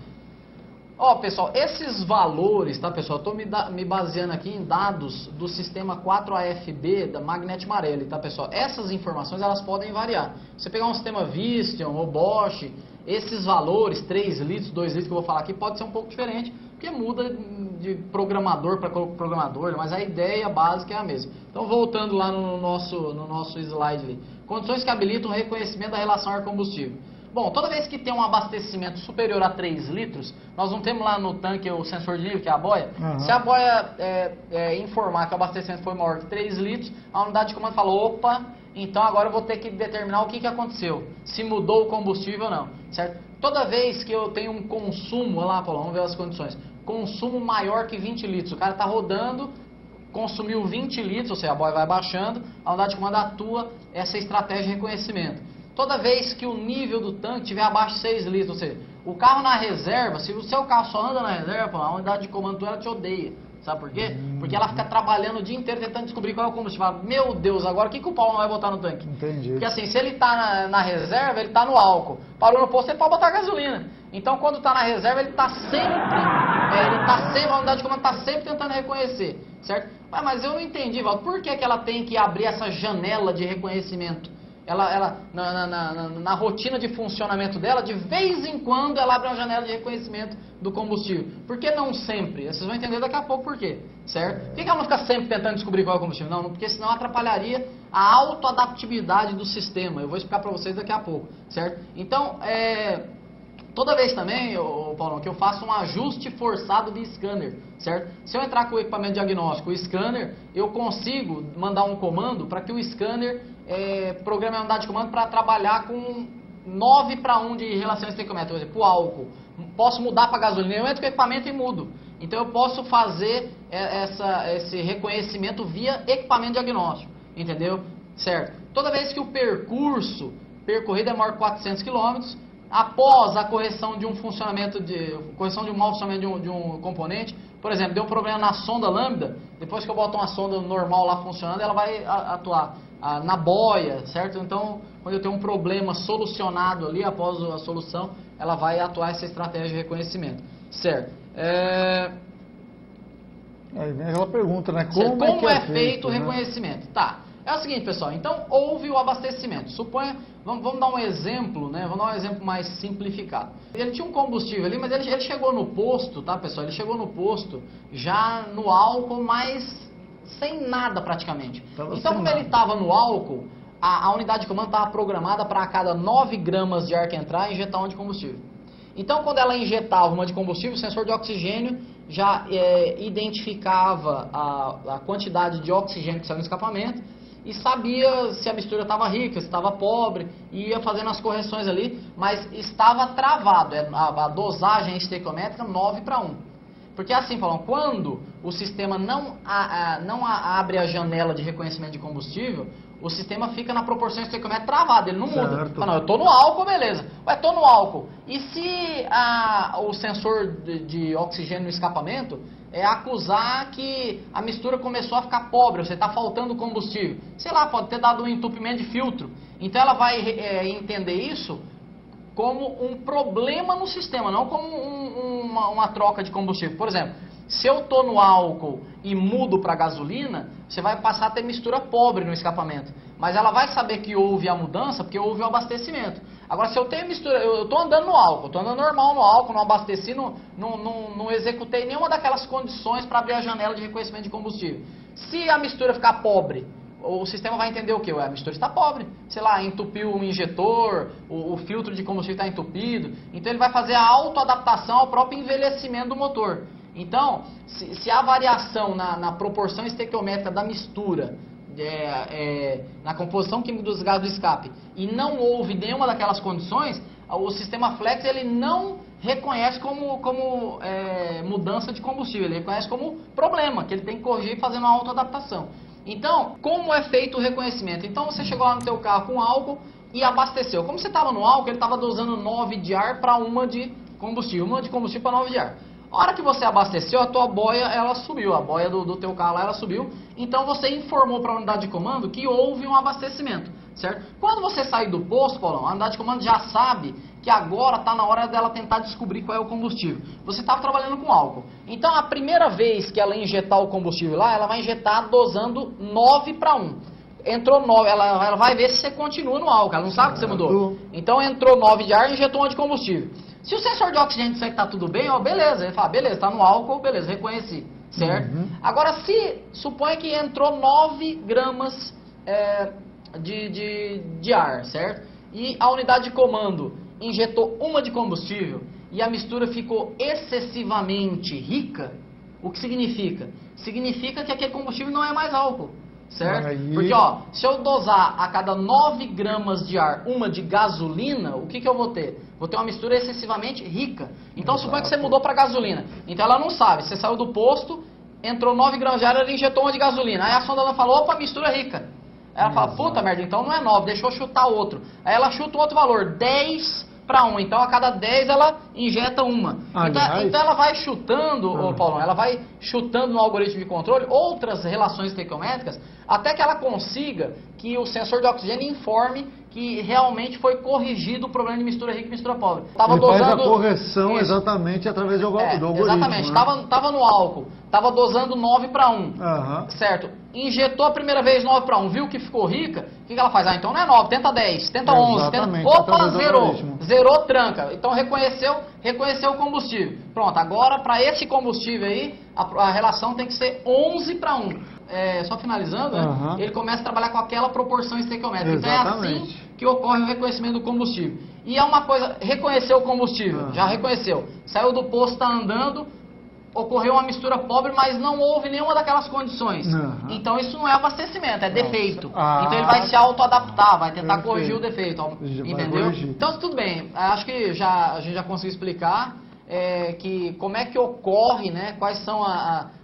Ó, pessoal, esses valores, tá, pessoal? Estou me baseando aqui em dados do sistema 4AFB da Magnete Marelli, tá, pessoal? Essas informações, elas podem variar. Você pegar um sistema Visteon ou Bosch, esses valores, 3 litros, 2 litros que eu vou falar aqui, pode ser um pouco diferente, porque muda de programador para programador, mas a ideia básica é a mesma. Então, voltando lá no nosso slide ali. Condições que habilitam o reconhecimento da relação ar-combustível. Bom, toda vez que tem um abastecimento superior a 3 litros, nós não temos lá no tanque o sensor de nível, que é a boia. Uhum. Se a boia informar que o abastecimento foi maior que 3 litros, a unidade de comando fala, opa, então agora eu vou ter que determinar o que aconteceu, se mudou o combustível ou não, certo? Toda vez que eu tenho um consumo, olha lá, Paulo, vamos ver as condições, consumo maior que 20 litros, o cara está rodando, consumiu 20 litros, ou seja, a boia vai baixando, a unidade de comando atua essa estratégia de reconhecimento. Toda vez que o nível do tanque estiver abaixo de 6 litros, ou seja, o carro na reserva, se o seu carro só anda na reserva, a unidade de comando ela te odeia. Sabe por quê? Porque ela fica trabalhando o dia inteiro tentando descobrir qual é o combustível. Fala, meu Deus, agora o que o Paulo não vai botar no tanque? Entendi. Porque assim, se ele está na reserva, ele está no álcool. Parou no posto, ele pode botar gasolina. Então quando está na reserva, ele está sempre, a unidade de comando está sempre tentando reconhecer, certo? Mas eu não entendi, Valdo, por que ela tem que abrir essa janela de reconhecimento? Ela na rotina de funcionamento dela, de vez em quando ela abre uma janela de reconhecimento do combustível. Por que não sempre? Vocês vão entender daqui a pouco por quê, certo? Por que ela não fica sempre tentando descobrir qual é o combustível? Não, porque senão atrapalharia a autoadaptabilidade do sistema. Eu vou explicar para vocês daqui a pouco, certo? Então, toda vez também, Paulão, que eu faço um ajuste forçado de scanner, certo? Se eu entrar com o equipamento diagnóstico, o scanner, eu consigo mandar um comando para que o scanner programe a unidade de comando para trabalhar com 9:1 de relação estequiométrica, por exemplo, o álcool. Posso mudar para gasolina, eu entro com o equipamento e mudo. Então eu posso fazer esse reconhecimento via equipamento diagnóstico, entendeu? Certo? Toda vez que o percurso percorrido é maior que 400 km, após a correção de um funcionamento, correção de um mau funcionamento de um componente, por exemplo, deu um problema na sonda lambda, depois que eu boto uma sonda normal lá funcionando, ela vai atuar na boia, certo? Então, quando eu tenho um problema solucionado ali, após a solução, ela vai atuar essa estratégia de reconhecimento, certo? Aí vem aquela pergunta, né? Como é feito o né? reconhecimento? Tá. É o seguinte, pessoal. Então, houve o abastecimento. Suponha, vamos dar um exemplo, né? Vamos dar um exemplo mais simplificado. Ele tinha um combustível ali, mas ele chegou no posto, tá, pessoal? Ele chegou no posto já no álcool, mas sem nada praticamente. Então, como ele estava no álcool, a unidade de comando estava programada para a cada 9 gramas de ar que entrar, injetar uma de combustível. Então, quando ela injetava uma de combustível, o sensor de oxigênio já identificava a quantidade de oxigênio que saiu no escapamento e sabia se a mistura estava rica, se estava pobre, e ia fazendo as correções ali, mas estava travado, a dosagem estequiométrica 9:1. Porque assim, falam, quando o sistema não abre a janela de reconhecimento de combustível, o sistema fica na proporção estequiométrica travada, ele não muda. Fala, não, eu estou no álcool, beleza. Ué, estou no álcool. E se o sensor de oxigênio no escapamento acusar que a mistura começou a ficar pobre, você está faltando combustível? Sei lá, pode ter dado um entupimento de filtro. Então ela vai entender isso como um problema no sistema, não como uma troca de combustível. Por exemplo, se eu estou no álcool e mudo para gasolina, você vai passar a ter mistura pobre no escapamento. Mas ela vai saber que houve a mudança porque houve o abastecimento. Agora, se eu tenho mistura, eu estou andando no álcool, estou andando normal no álcool, não abasteci, não executei nenhuma daquelas condições para abrir a janela de reconhecimento de combustível. Se a mistura ficar pobre, o sistema vai entender o quê? Ué, a mistura está pobre. Sei lá, entupiu o injetor, o filtro de combustível está entupido. Então ele vai fazer a autoadaptação ao próprio envelhecimento do motor. Então, se há variação na proporção estequiométrica da mistura, na composição química dos gases do escape, e não houve nenhuma daquelas condições, o sistema Flex ele não reconhece como mudança de combustível, ele reconhece como problema, que ele tem que corrigir fazendo uma autoadaptação. Então, como é feito o reconhecimento? Então, você chegou lá no teu carro com álcool e abasteceu. Como você estava no álcool, ele estava dosando 9 de ar para uma de combustível para 9 de ar. A hora que você abasteceu, a tua boia ela subiu, a boia do teu carro lá, ela subiu. Então, você informou para a unidade de comando que houve um abastecimento, certo? Quando você sair do posto, Paulão, a unidade de comando já sabe que agora está na hora dela tentar descobrir qual é o combustível. Você estava trabalhando com álcool. Então, a primeira vez que ela injetar o combustível lá, ela vai injetar dosando 9:1. Entrou 9, ela vai ver se você continua no álcool, ela não sabe que você mudou. Então, entrou 9 de ar e injetou 1 de combustível. Se o sensor de oxigênio disser que está tudo bem, ó, beleza. Ele fala, beleza, está no álcool, beleza, reconheci, certo? Agora, suponha que entrou 9 gramas de ar, certo? E a unidade de comando injetou 1 de combustível e a mistura ficou excessivamente rica, o que significa? Significa que aquele combustível não é mais álcool, certo? Porque, ó, se eu dosar a cada 9 gramas de ar 1 de gasolina, o que eu vou ter? Vou ter uma mistura excessivamente rica. Então, suponha que você mudou para gasolina. Então, ela não sabe. Você saiu do posto, entrou 9 gramas de ar, ela injetou 1 de gasolina. Aí a sonda falou, opa, mistura rica. Aí ela fala, puta merda, então não é 9, deixa eu chutar outro. Aí ela chuta um outro valor, 10:1. Então a cada 10 ela injeta uma. Então ela vai chutando, Paulão, ela vai chutando no algoritmo de controle outras relações estequiométricas até que ela consiga que o sensor de oxigênio informe que realmente foi corrigido o problema de mistura rica e mistura pobre. Ele faz a correção exatamente através do algoritmo. Exatamente, estava no álcool, estava dosando 9:1, certo? Injetou a primeira vez 9:1, viu que ficou rica, o que ela faz? Então não é 9, tenta 10, tenta 11, opa, zerou, tranca. Então reconheceu o combustível. Pronto, agora para esse combustível aí, a relação tem que ser 11:1. Só finalizando, né? Ele começa a trabalhar com aquela proporção estequiométrica. Então é assim que ocorre o reconhecimento do combustível. E é uma coisa, reconheceu o combustível, já reconheceu, saiu do posto, está andando, ocorreu uma mistura pobre, mas não houve nenhuma daquelas condições. Então isso não é abastecimento, é defeito. Então ele vai se autoadaptar, vai tentar corrigir o defeito, entendeu? Então tudo bem, acho que a gente já conseguiu explicar que como é que ocorre, né, quais são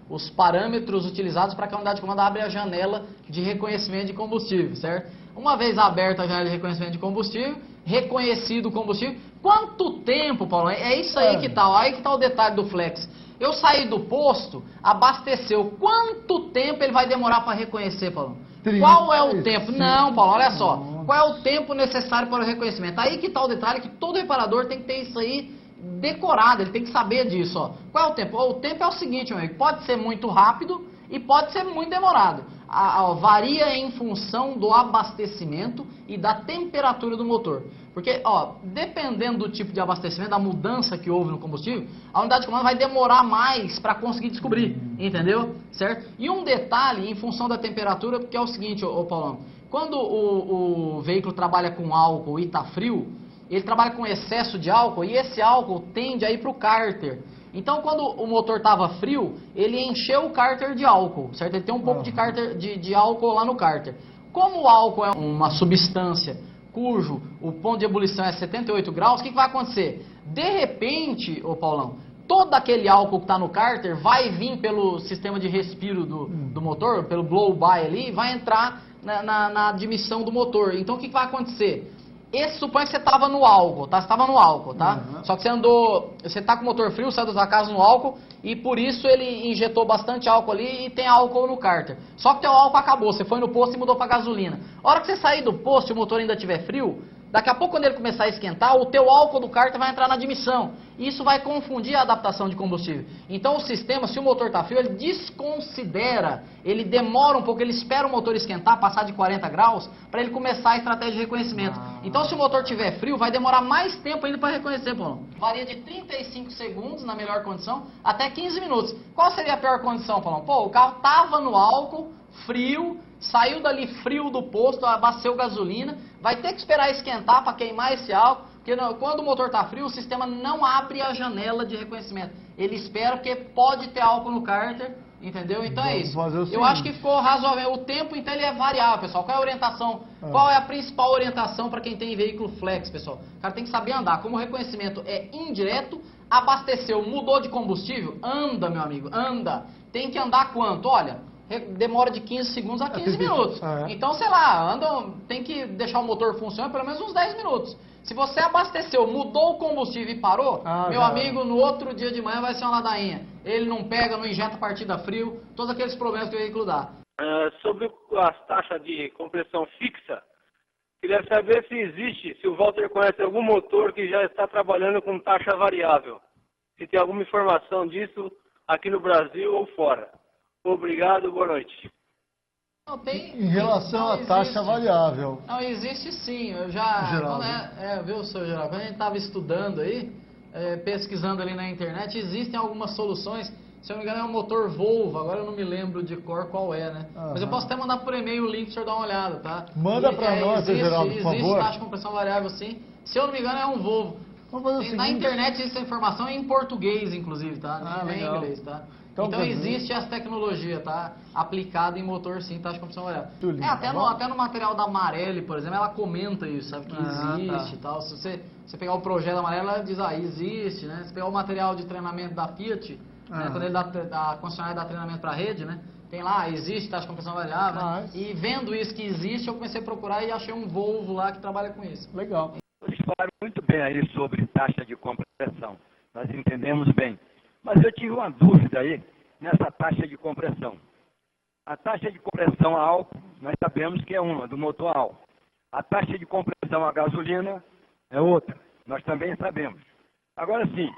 os parâmetros utilizados para que a unidade de comando abra a janela de reconhecimento de combustível, certo? Uma vez aberta a janela de reconhecimento de combustível, reconhecido o combustível. Quanto tempo, Paulo? É isso aí que tá. Aí que tá o detalhe do Flex. Eu saí do posto, abasteceu. Quanto tempo ele vai demorar para reconhecer, Paulo? Qual é o tempo? Não, Paulo, olha só. Qual é o tempo necessário para o reconhecimento? Aí que tá o detalhe, que todo reparador tem que ter isso aí decorado, ele tem que saber disso, ó. Qual é o tempo? O tempo é o seguinte, meu amigo, pode ser muito rápido e pode ser muito demorado. Varia em função do abastecimento e da temperatura do motor. Porque, ó, dependendo do tipo de abastecimento, da mudança que houve no combustível, a unidade de comando vai demorar mais para conseguir descobrir, entendeu? Certo? E um detalhe em função da temperatura, que é o seguinte, ô Paulão, quando o veículo trabalha com álcool e está frio, ele trabalha com excesso de álcool e esse álcool tende a ir para o cárter. Então, quando o motor estava frio, ele encheu o cárter de álcool, certo? Ele tem um pouco de cárter, de álcool lá no cárter. Como o álcool é uma substância cujo o ponto de ebulição é 78 graus, o que vai acontecer? De repente, ô Paulão, todo aquele álcool que está no cárter vai vir pelo sistema de respiro do motor, pelo blow-by ali, e vai entrar na admissão do motor. Então, o que vai acontecer? Suponha que você estava no álcool, tá? Você estava no álcool, tá? Só que você está com o motor frio, saiu da sua casa no álcool, e por isso ele injetou bastante álcool ali e tem álcool no cárter. Só que teu álcool acabou, você foi no posto e mudou para gasolina. A hora que você sair do posto e o motor ainda estiver frio, daqui a pouco quando ele começar a esquentar, o teu álcool do cárter vai entrar na admissão. E isso vai confundir a adaptação de combustível. Então o sistema, se o motor está frio, ele desconsidera, ele demora um pouco, ele espera o motor esquentar, passar de 40 graus, para ele começar a estratégia de reconhecimento. Então se o motor estiver frio, vai demorar mais tempo ainda para reconhecer, Paulo. Varia de 35 segundos na melhor condição até 15 minutos. Qual seria a pior condição, Paulo? Pô, o carro estava no álcool, frio, saiu dali frio do posto, abasteceu gasolina, vai ter que esperar esquentar para queimar esse álcool, porque quando o motor está frio, o sistema não abre a janela de reconhecimento. Ele espera porque pode ter álcool no cárter, entendeu? Então é isso. Eu acho que ficou razoável. O tempo, então, ele é variável, pessoal. Qual é a orientação? Qual é a principal orientação para quem tem veículo flex, pessoal? O cara tem que saber andar. Como o reconhecimento é indireto, abasteceu, mudou de combustível, anda, meu amigo, anda. Tem que andar quanto? Olha, demora de 15 segundos a 15 minutos. Então, sei lá, tem que deixar o motor funcionando pelo menos uns 10 minutos. Se você abasteceu, mudou o combustível e parou, meu amigo, no outro dia de manhã vai ser uma ladainha. Ele não pega, não injeta partida frio, todos aqueles problemas que o veículo dá. Sobre as taxas de compressão fixa, queria saber se o Walter conhece algum motor que já está trabalhando com taxa variável. Se tem alguma informação disso aqui no Brasil ou fora. Obrigado, boa noite. Em relação à taxa variável. Não, existe sim. Eu já. Geraldo. Viu, seu Geraldo? Quando a gente estava estudando aí, pesquisando ali na internet, existem algumas soluções. Se eu não me engano, é um motor Volvo. Agora eu não me lembro de cor qual é, né? Mas eu posso até mandar por e-mail o link para o senhor dar uma olhada, tá? Manda para nós, seu Geraldo, por favor. Existe taxa de compressão variável, sim. Se eu não me engano, é um Volvo. Vamos fazer o seguinte. Na internet existe essa informação em português, inclusive, tá? Não é em inglês, tá? Então existe essa tecnologia, tá? Aplicada em motor, sim, taxa de compressão variável. Até no material da Marelli, por exemplo, ela comenta isso, sabe? Que existe e tal. Se você pegar o projeto da Marelli, ela diz, existe, né? Se pegar o material de treinamento da Fiat, né? Quando ele a concessionária dá treinamento para a rede, né? Tem lá, existe taxa de compressão variável. E vendo isso que existe, eu comecei a procurar e achei um Volvo lá que trabalha com isso. Legal. Vocês falaram muito bem aí sobre taxa de compressão. Nós entendemos bem. Mas eu tive uma dúvida aí nessa taxa de compressão. A taxa de compressão a álcool, nós sabemos que é uma, do motor a álcool. A taxa de compressão a gasolina é outra, nós também sabemos. Agora sim,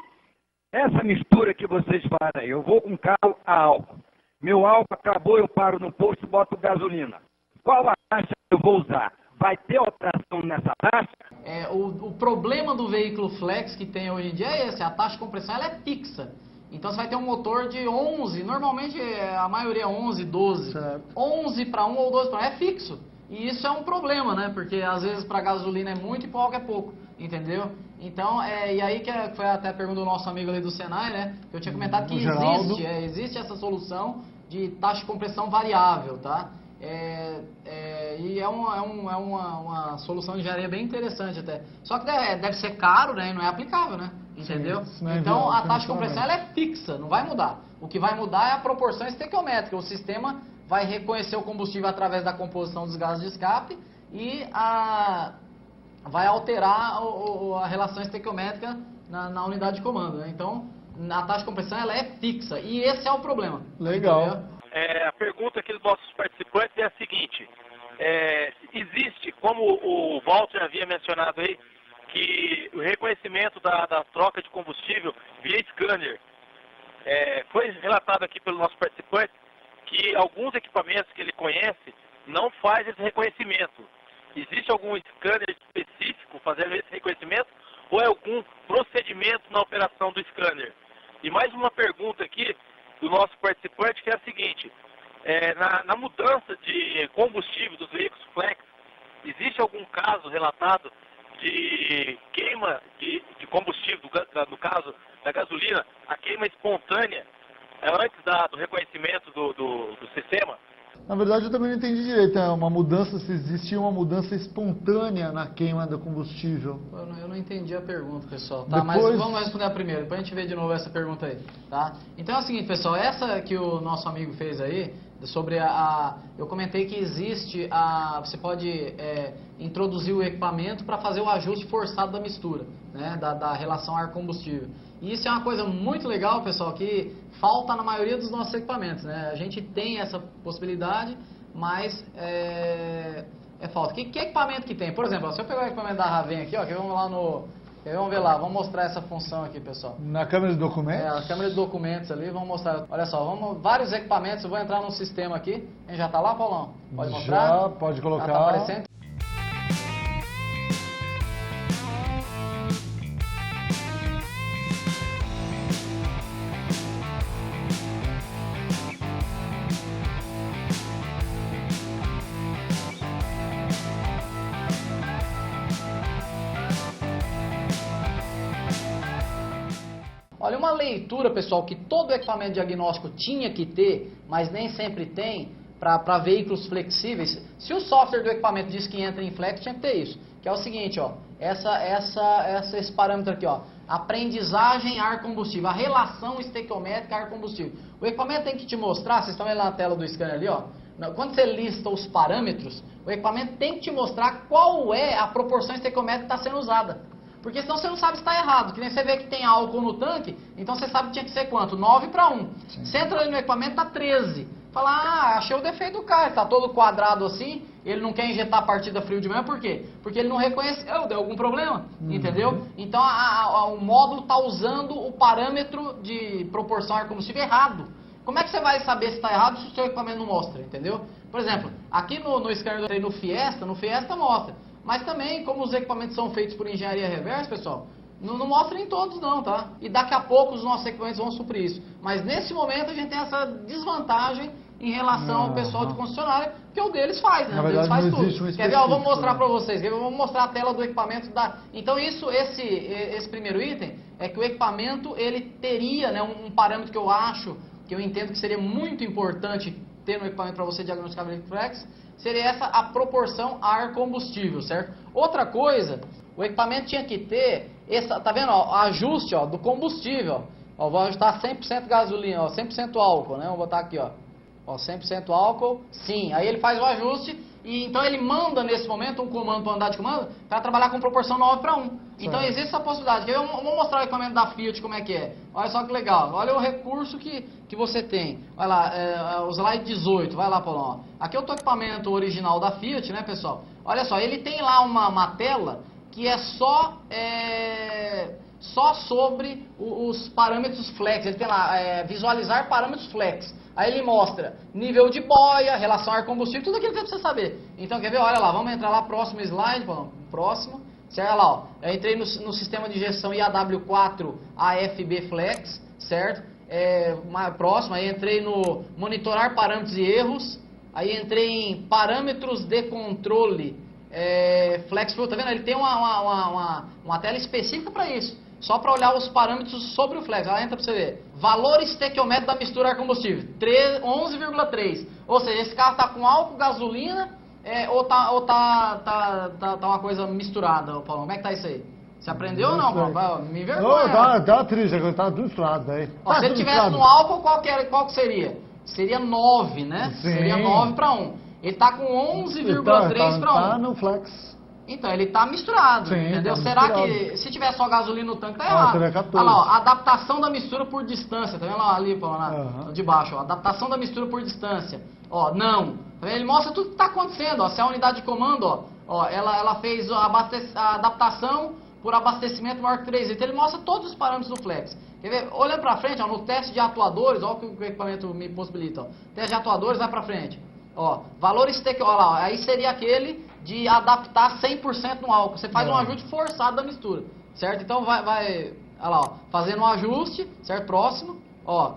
essa mistura que vocês fazem, eu vou com carro a álcool. Meu álcool acabou, eu paro no posto e boto gasolina. Qual a taxa que eu vou usar? Vai ter alteração nessa taxa? O problema do veículo flex que tem hoje em dia é esse, a taxa de compressão ela é fixa. Então você vai ter um motor de 11, normalmente a maioria é 11, 12. Certo. 11 para 1 ou 12 para 1 é fixo. E isso é um problema, né? Porque às vezes para gasolina é muito e para álcool é pouco, entendeu? Então, e aí que foi até a pergunta do nosso amigo ali do Senai, né? Que eu tinha comentado que existe essa solução de taxa de compressão variável, tá? E é uma solução de engenharia bem interessante até. Só que deve ser caro, né? E não é aplicável, né? Entendeu? Sim, então a taxa de compressão ela é fixa, não vai mudar. O que vai mudar é a proporção estequiométrica. O sistema vai reconhecer o combustível através da composição dos gases de escape e vai alterar a relação estequiométrica na unidade de comando, né? Então, a taxa de compressão ela é fixa e esse é o problema. Legal. Entendeu? A pergunta aqui dos nossos participantes é a seguinte: existe, como o Walter havia mencionado aí, que o reconhecimento da troca de combustível via scanner, foi relatado aqui pelo nosso participante que alguns equipamentos que ele conhece não faz esse reconhecimento. Existe algum scanner específico fazendo esse reconhecimento ou é algum procedimento na operação do scanner? E mais uma pergunta aqui do nosso participante, que é a seguinte: na mudança de combustível dos veículos flex, existe algum caso relatado de queima de combustível, no caso da gasolina, a queima espontânea antes do reconhecimento do sistema? Na verdade, eu também não entendi direito. É uma mudança, se existia uma mudança espontânea na queima do combustível. Eu não entendi a pergunta, pessoal. Tá, Depois... mas vamos responder a primeira, depois a gente vê de novo essa pergunta aí, tá? Então é o seguinte, pessoal, essa que o nosso amigo fez aí, sobre eu comentei que existe você pode introduzir o equipamento para fazer o ajuste forçado da mistura, né, da relação ar-combustível. E isso é uma coisa muito legal, pessoal, que falta na maioria dos nossos equipamentos, né? A gente tem essa possibilidade, mas falta. Que equipamento que tem? Por exemplo, se eu pegar o equipamento da Raven aqui, ó, que vamos lá vamos ver lá, vamos mostrar essa função aqui, pessoal. Na câmera de documentos? A câmera de documentos ali, vamos mostrar. Olha só, vários equipamentos, eu vou entrar no sistema aqui. Já está lá, Paulão? Pode mostrar? Já, pode colocar. Já está aparecendo? Olha, uma leitura, pessoal, que todo equipamento diagnóstico tinha que ter, mas nem sempre tem, para veículos flexíveis. Se o software do equipamento diz que entra em flex, tinha que ter isso. Que é o seguinte, ó, esse parâmetro aqui, ó, aprendizagem ar-combustível, a relação estequiométrica ar-combustível. O equipamento tem que te mostrar, vocês estão vendo na tela do scanner ali, ó, quando você lista os parâmetros, o equipamento tem que te mostrar qual é a proporção estequiométrica que está sendo usada. Porque senão você não sabe se está errado. Que nem você vê que tem álcool no tanque, então você sabe que tinha que ser quanto? 9:1. Você entra ali no equipamento, está 13. Fala, achei o defeito do cara, está todo quadrado assim, ele não quer injetar a partida frio de manhã, por quê? Porque ele não reconheceu, deu algum problema, entendeu? Então o módulo está usando o parâmetro de proporção ar-combustível errado. Como é que você vai saber se está errado se o seu equipamento não mostra, entendeu? Por exemplo, aqui no scanner no Fiesta mostra. Mas também, como os equipamentos são feitos por engenharia reversa, pessoal, não mostra em todos não, tá? E daqui a pouco os nossos equipamentos vão suprir isso. Mas nesse momento a gente tem essa desvantagem em relação ao pessoal de concessionária, que o deles faz, né? Na O deles verdade, faz não existe tudo. um Quer ver? Ó, vou específico, mostrar né? para vocês. Vamos mostrar a tela do equipamento. Então esse primeiro item é que o equipamento ele teria, né, um parâmetro que eu entendo que seria muito importante ter no equipamento para você diagnosticar veículo flex, seria a proporção ar-combustível, certo? Outra coisa, o equipamento tinha que ter, tá vendo, ó, ajuste, ó, do combustível, ó, vou ajustar 100% gasolina, ó, 100% álcool, né, vou botar aqui, ó, 100% álcool, sim, aí ele faz o ajuste, e então ele manda nesse momento um comando para andar de comando, para trabalhar com proporção 9:1. Então existe essa possibilidade. Eu vou mostrar o equipamento da Fiat como é que é. Olha só que legal. Olha o recurso que você tem. Vai lá, o slide 18. Vai lá, Paulão. Aqui é o equipamento original da Fiat, né, pessoal? Olha só, ele tem lá uma tela que é só sobre os parâmetros flex. Ele tem lá, visualizar parâmetros flex. Aí ele mostra nível de boia, relação ar-combustível, tudo aquilo que você precisa saber. Então, quer ver? Olha lá, vamos entrar lá, próximo slide, Paulão. Próximo. Certo? Olha lá, ó. Eu entrei no sistema de injeção IAW4 AFB Flex, certo? Próximo, aí entrei no monitorar parâmetros e erros, aí entrei em parâmetros de controle Flex Fuel, tá vendo? Ele tem uma tela específica para isso, só para olhar os parâmetros sobre o Flex. Ela entra para você ver. Valor estequiométrico da mistura ar-combustível, 11,3. Ou seja, esse carro está com álcool, gasolina, ou tá uma coisa misturada, Paulo? Como é que tá isso aí? Você aprendeu ou não, Paulo? Me envergonha. Não, tá triste, agora tá dos lados aí. Ó, se ele tivesse no álcool, qual que seria? Seria 9, né? Sim. Seria 9:1. Ele tá com 11,3 para 1. Tá no flex. Então, ele tá misturado, Sim, entendeu? tá Será misturado. que se tiver só gasolina no tanque, tá Ah, errado. teria 14. Olha lá, ó, adaptação da mistura por distância, tá vendo lá ali, pô, Aham. de baixo, ó, adaptação da mistura por distância. Ó, não. Tá vendo? Ele mostra tudo que tá acontecendo, ó, se a unidade de comando, ó, ela fez a adaptação por abastecimento maior que 3 litros. Ele mostra todos os parâmetros do Flex. Quer ver? Olhando pra frente, ó, no teste de atuadores, ó, o que o equipamento me possibilita, ó. Teste de atuadores, vai pra frente. Ó, valor stake, ó lá, ó, aí seria aquele de adaptar 100% no álcool. Você faz um ajuste forçado da mistura, certo? Então olha lá, ó, fazendo um ajuste, certo? Próximo, ó,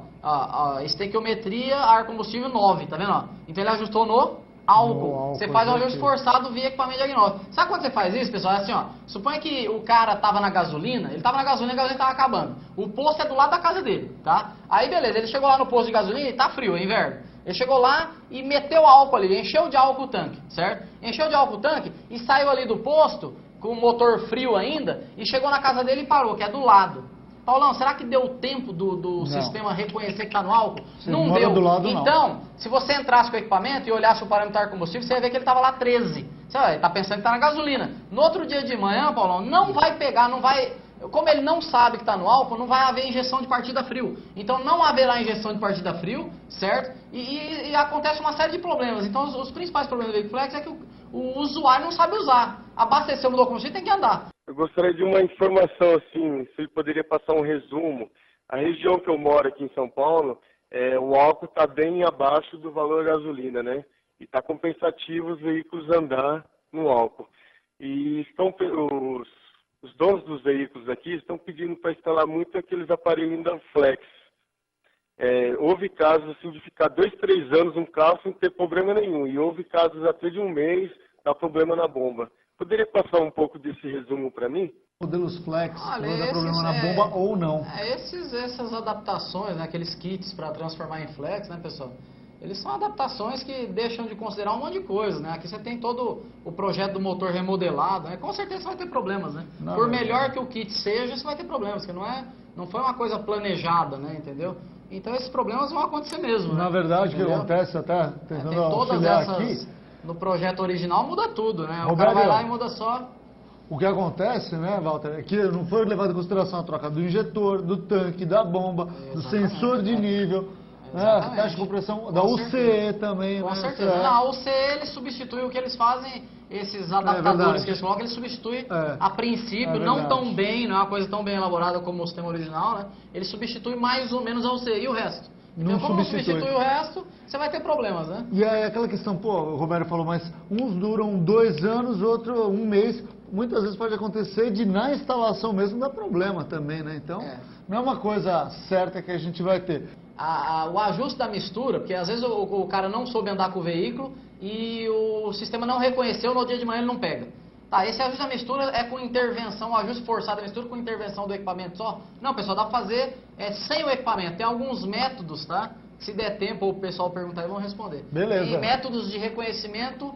estequiometria, ar combustível 9, tá vendo, ó? Então ele ajustou no álcool. Você faz um ajuste forçado via equipamento diagnóstico. Sabe quando você faz isso, pessoal? É assim, ó, suponha que o cara tava na gasolina, ele tava na gasolina e a gasolina tava acabando. O posto é do lado da casa dele, tá? Aí beleza, ele chegou lá no posto de gasolina e tá frio, é inverno. Ele chegou lá e meteu álcool ali, encheu de álcool o tanque, certo? Encheu de álcool o tanque e saiu ali do posto, com o motor frio ainda, e chegou na casa dele e parou, que é do lado. Paulão, será que deu tempo do sistema reconhecer que está no álcool? Não deu. Do lado, então, se você entrasse com o equipamento e olhasse o parâmetro ar combustível, você ia ver que ele estava lá 13. Você vai, tá pensando que está na gasolina. No outro dia de manhã, Paulão, não vai pegar, não vai... Como ele não sabe que está no álcool, não vai haver injeção de partida frio. Então não haverá injeção de partida frio, certo? E acontece uma série de problemas. Então os principais problemas do veículo Flex é que o usuário não sabe usar. Abastecer, mudou o combustível, tem que andar. Eu gostaria de uma informação, assim, se ele poderia passar um resumo. A região que eu moro aqui em São Paulo, o álcool está bem abaixo do valor da gasolina, né? E está compensativo os veículos andar no álcool. E os donos dos veículos aqui estão pedindo para instalar muito aqueles aparelhos da Flex. Houve casos assim, de ficar 2, 3 anos um carro sem ter problema nenhum. E houve casos até de um mês, dá problema na bomba. Poderia passar um pouco desse resumo para mim? Modelos Flex, Olha, vai dar problema na esses, bomba ou não. Essas adaptações, né, aqueles kits para transformar em Flex, né, pessoal? Eles são adaptações que deixam de considerar um monte de coisa, né? Aqui você tem todo o projeto do motor remodelado, né? Com certeza você vai ter problemas, né? Por melhor que o kit seja, você vai ter problemas, porque não foi uma coisa planejada, né? Entendeu? Então esses problemas vão acontecer mesmo, né? Na verdade, o que Entendeu? acontece, até tentando Tem todas auxiliar essas... aqui, No projeto original muda tudo, né? O Roberto, cara vai lá e muda só... o que acontece, né, Walter, é que não foi levado em consideração a troca do injetor, do tanque, da bomba, do sensor de nível, né, a caixa de compressão, da UCE também. Com né, certeza. Não, a UCE ele substitui o que eles fazem, esses adaptadores que eles colocam, eles substituem a princípio, não tão bem, não é uma coisa tão bem elaborada como o sistema original, né? Ele substitui mais ou menos a UCE e o resto. Então, como não substitui o resto, você vai ter problemas, né? E aí aquela questão, pô, o Roberto falou, mas uns duram 2 anos, outro 1 mês. Muitas vezes pode acontecer de na instalação mesmo dar problema também, né? Então, não é uma coisa certa que a gente vai ter. O ajuste da mistura, porque às vezes o cara não soube andar com o veículo e o sistema não reconheceu, no dia de manhã ele não pega. Tá, esse ajuste da mistura é com intervenção, o ajuste forçado da mistura com intervenção do equipamento só? Não, pessoal, dá pra fazer sem o equipamento. Tem alguns métodos, tá? Se der tempo, o pessoal perguntar e vão responder. Beleza. Tem métodos de reconhecimento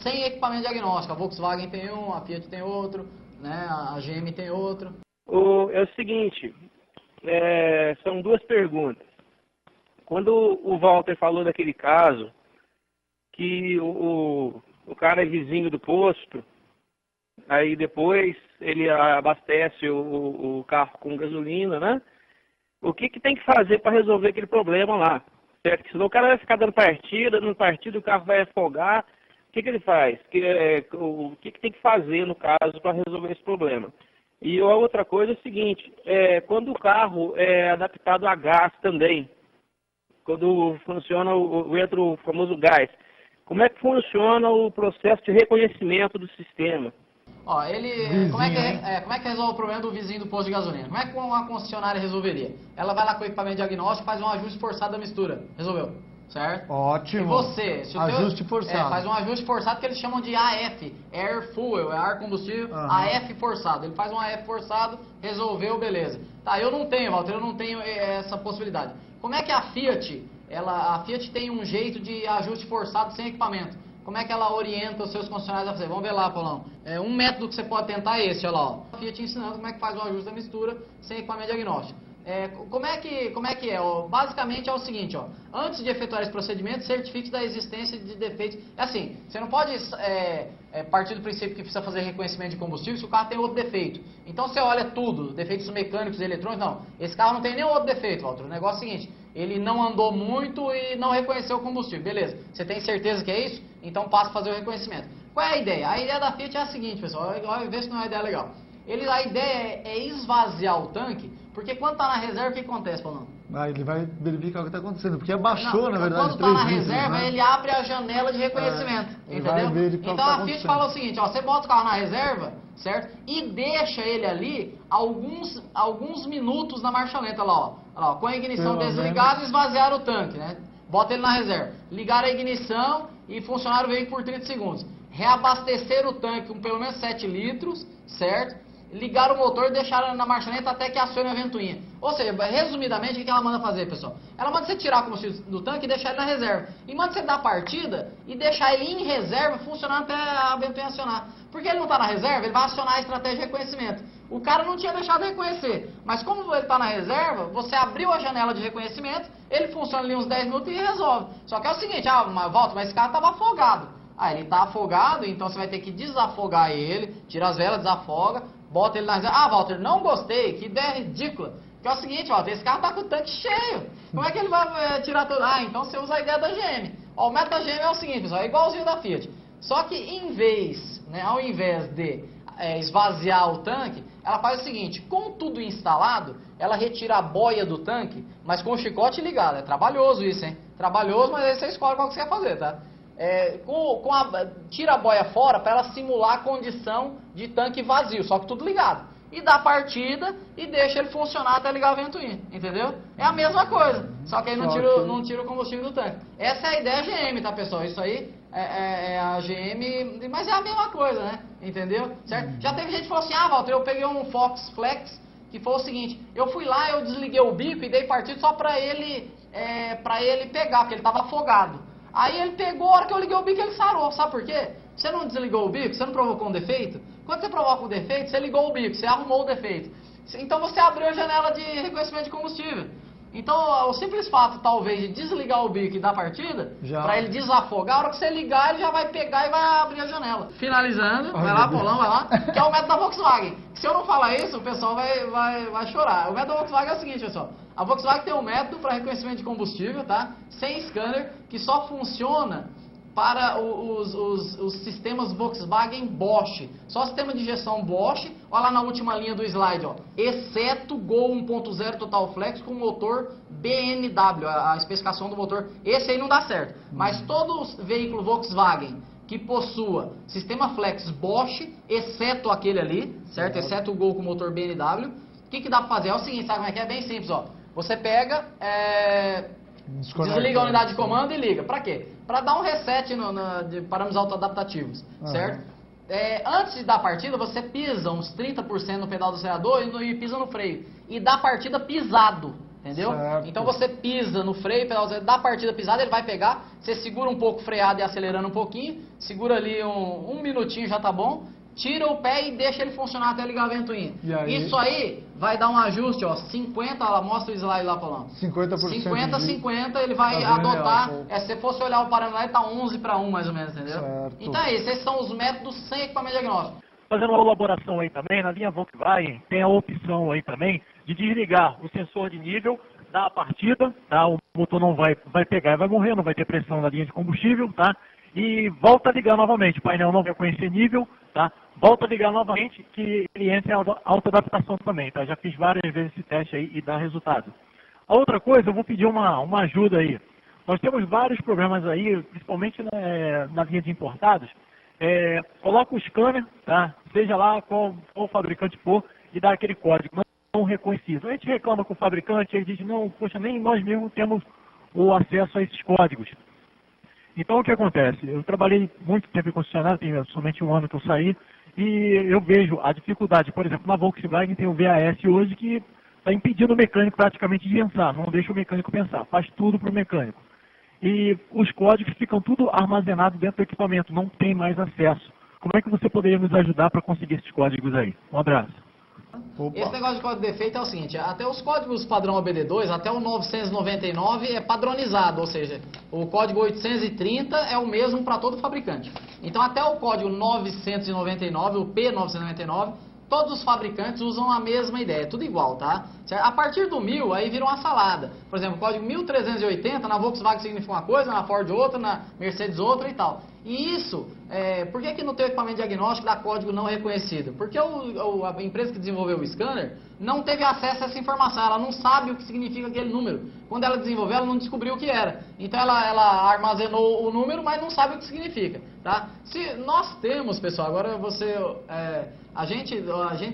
sem equipamento diagnóstico. A Volkswagen tem um, a Fiat tem outro, né? A GM tem outro. É o seguinte, são 2 perguntas. Quando o Walter falou daquele caso, que o cara é vizinho do posto, aí depois ele abastece o carro com gasolina, né? O que tem que fazer para resolver aquele problema lá? Certo? Senão o cara vai ficar dando partida, o carro vai afogar. O que ele faz? O que tem que fazer, no caso, para resolver esse problema? E a outra coisa é o seguinte, quando o carro é adaptado a gás também, quando funciona entra o famoso gás, como é que funciona o processo de reconhecimento do sistema? Ó, como é que resolve o problema do vizinho do posto de gasolina? Como é que uma concessionária resolveria? Ela vai lá com o equipamento diagnóstico, faz um ajuste forçado da mistura. Resolveu, certo? Ótimo. E você? Se Ajuste forçado. faz um ajuste forçado que eles chamam de AF, Air Fuel, ar combustível, AF forçado. Ele faz um AF forçado, resolveu, beleza. Tá, eu não tenho, Walter, eu não tenho essa possibilidade. Como é que a Fiat tem um jeito de ajuste forçado sem equipamento? Como é que ela orienta os seus concessionários a fazer? Vamos ver lá, Paulão. Um método que você pode tentar é esse, olha lá. Ó. A Fiat ensinando como é que faz o ajuste da mistura sem equipamento diagnóstico. Como é que é? Ó, basicamente é o seguinte, ó, antes de efetuar esse procedimento, certifique da existência de defeitos. É assim, você não pode partir do princípio que precisa fazer reconhecimento de combustível se o carro tem outro defeito. Então você olha tudo, defeitos mecânicos, eletrônicos, não. Esse carro não tem nenhum outro defeito, Walter. O negócio é o seguinte, ele não andou muito e não reconheceu o combustível. Beleza, você tem certeza que é isso? Então passa a fazer o reconhecimento. Qual é a ideia? A ideia da Fiat é a seguinte, pessoal, vê se não é uma ideia legal. A ideia é esvaziar o tanque, porque quando está na reserva, o que acontece, Paulão? Ele vai verificar o que está acontecendo, porque abaixou, na verdade, quando está na reserva, né? Ele abre a janela de reconhecimento, entendeu? Então a Fiat fala o seguinte, ó, você bota o carro na reserva, certo? E deixa ele ali alguns minutos na marcha lenta, lá, ó, com a ignição desligada, esvaziar o tanque, né? Bota ele na reserva. Ligar a ignição e funcionar o veículo por 30 segundos. Reabastecer o tanque com pelo menos 7 litros, certo? Ligar o motor e deixar ele na marcha lenta até que acione a ventoinha. Ou seja, resumidamente, o que ela manda fazer, pessoal? Ela manda você tirar o combustível do tanque e deixar ele na reserva. E manda você dar partida e deixar ele em reserva funcionando até a ventoinha acionar. Porque ele não está na reserva, ele vai acionar a estratégia de reconhecimento. O cara não tinha deixado de reconhecer. Mas como ele está na reserva, você abriu a janela de reconhecimento, ele funciona ali uns 10 minutos e resolve. Só que é o seguinte, Walter, mas esse carro estava afogado. Ele está afogado, então você vai ter que desafogar ele, tira as velas, desafoga, bota ele na reserva. Walter, não gostei, que ideia ridícula. Porque é o seguinte, Walter, esse carro está com o tanque cheio. Como é que ele vai tirar tudo? Então você usa a ideia da GM. O método da GM é o seguinte, pessoal, é igualzinho da Fiat. Só que ao invés de esvaziar o tanque, ela faz o seguinte, com tudo instalado, ela retira a boia do tanque, mas com o chicote ligado. É trabalhoso isso, hein? Trabalhoso, mas aí você escolhe qual que você quer fazer, tá? Tira a boia fora para ela simular a condição de tanque vazio, só que tudo ligado. E dá partida e deixa ele funcionar até ligar a ventoinha, entendeu? É a mesma coisa, só que aí não tira o combustível do tanque. Essa é a ideia GM, tá, pessoal? Isso aí é a GM, mas é a mesma coisa, né? Entendeu? Certo? Já teve gente que falou assim, Walter, eu peguei um Fox Flex, que foi o seguinte, eu fui lá, eu desliguei o bico e dei partida só para ele pegar, porque ele estava afogado. Aí ele pegou, a hora que eu liguei o bico, ele sarou. Sabe por quê? Você não desligou o bico, você não provocou um defeito. Quando você provoca um defeito, você ligou o bico, você arrumou o defeito. Então você abriu a janela de reconhecimento de combustível. Então o simples fato, talvez, de desligar o bico e dar partida, para ele desafogar, a hora que você ligar, ele já vai pegar e vai abrir a janela. Finalizando, vai lá, Paulão, vai lá, que é o método da Volkswagen. Se eu não falar isso, o pessoal vai chorar. O método da Volkswagen é o seguinte, pessoal. A Volkswagen tem um método para reconhecimento de combustível, tá? Sem scanner, que só funciona para os sistemas Volkswagen Bosch. Só sistema de injeção Bosch, olha lá na última linha do slide, ó. Exceto Gol 1.0 Total Flex com motor BMW, a especificação do motor. Esse aí não dá certo. Mas todo veículo Volkswagen que possua sistema Flex Bosch, exceto aquele ali, certo? Exceto o Gol com motor BMW. O que dá para fazer? É o seguinte, sabe como é que é? Bem simples, ó. Você pega, desliga a unidade de comando e liga. Para quê? Para dar um reset de parâmetros autoadaptativos, certo? Antes de dar partida, você pisa uns 30% no pedal do acelerador e pisa no freio. E dá partida pisado, entendeu? Certo. Então você pisa no freio, pedal do acelerador, dá partida pisada, ele vai pegar, você segura um pouco freado e acelerando um pouquinho, segura ali um minutinho, já tá bom. Tira o pé e deixa ele funcionar até ligar a ventoinha. Isso aí vai dar um ajuste, ó, 50, ela mostra o slide lá, Paulão. 50%, ele vai adotar, se fosse olhar o parâmetro lá, ele tá 11:1 mais ou menos, entendeu? Certo. Então esses são os métodos sem equipamento diagnóstico. Fazendo uma colaboração aí também, na linha Volkswagen, tem a opção aí também de desligar o sensor de nível, dar a partida, tá? O motor não vai pegar e vai morrer, não vai ter pressão na linha de combustível, tá? E volta a ligar novamente, o painel não vai conhecer nível, tá? Volta a ligar novamente, que ele entra em autoadaptação também, tá? Já fiz várias vezes esse teste aí e dá resultado. A outra coisa, eu vou pedir uma ajuda aí. Nós temos vários programas aí, principalmente na linha de importados. Coloca o scanner, tá? Seja lá qual fabricante for, e dá aquele código não reconhecido. A gente reclama com o fabricante, ele diz, não, poxa, nem nós mesmos temos o acesso a esses códigos. Então o que acontece? Eu trabalhei muito tempo em concessionária, tem somente um ano que eu saí, e eu vejo a dificuldade, por exemplo, na Volkswagen tem o VAS hoje que está impedindo o mecânico praticamente de pensar, não deixa o mecânico pensar, faz tudo para o mecânico. E os códigos ficam tudo armazenados dentro do equipamento, não tem mais acesso. Como é que você poderia nos ajudar para conseguir esses códigos aí? Um abraço. Opa. Esse negócio de código de defeito é o seguinte, até os códigos padrão OBD2, até o 999 é padronizado, ou seja, o código 830 é o mesmo para todo fabricante. Então até o código 999, o P999, todos os fabricantes usam a mesma ideia, tudo igual, tá? Certo? A partir do 1000, aí vira uma salada. Por exemplo, o código 1380, na Volkswagen significa uma coisa, na Ford outra, na Mercedes outra e tal. E isso, por que no teu equipamento diagnóstico dá código não reconhecido? Porque a empresa que desenvolveu o scanner não teve acesso a essa informação, ela não sabe o que significa aquele número. Quando ela desenvolveu, ela não descobriu o que era. Então ela armazenou o número, mas não sabe o que significa, tá? Se nós temos, pessoal, agora a gente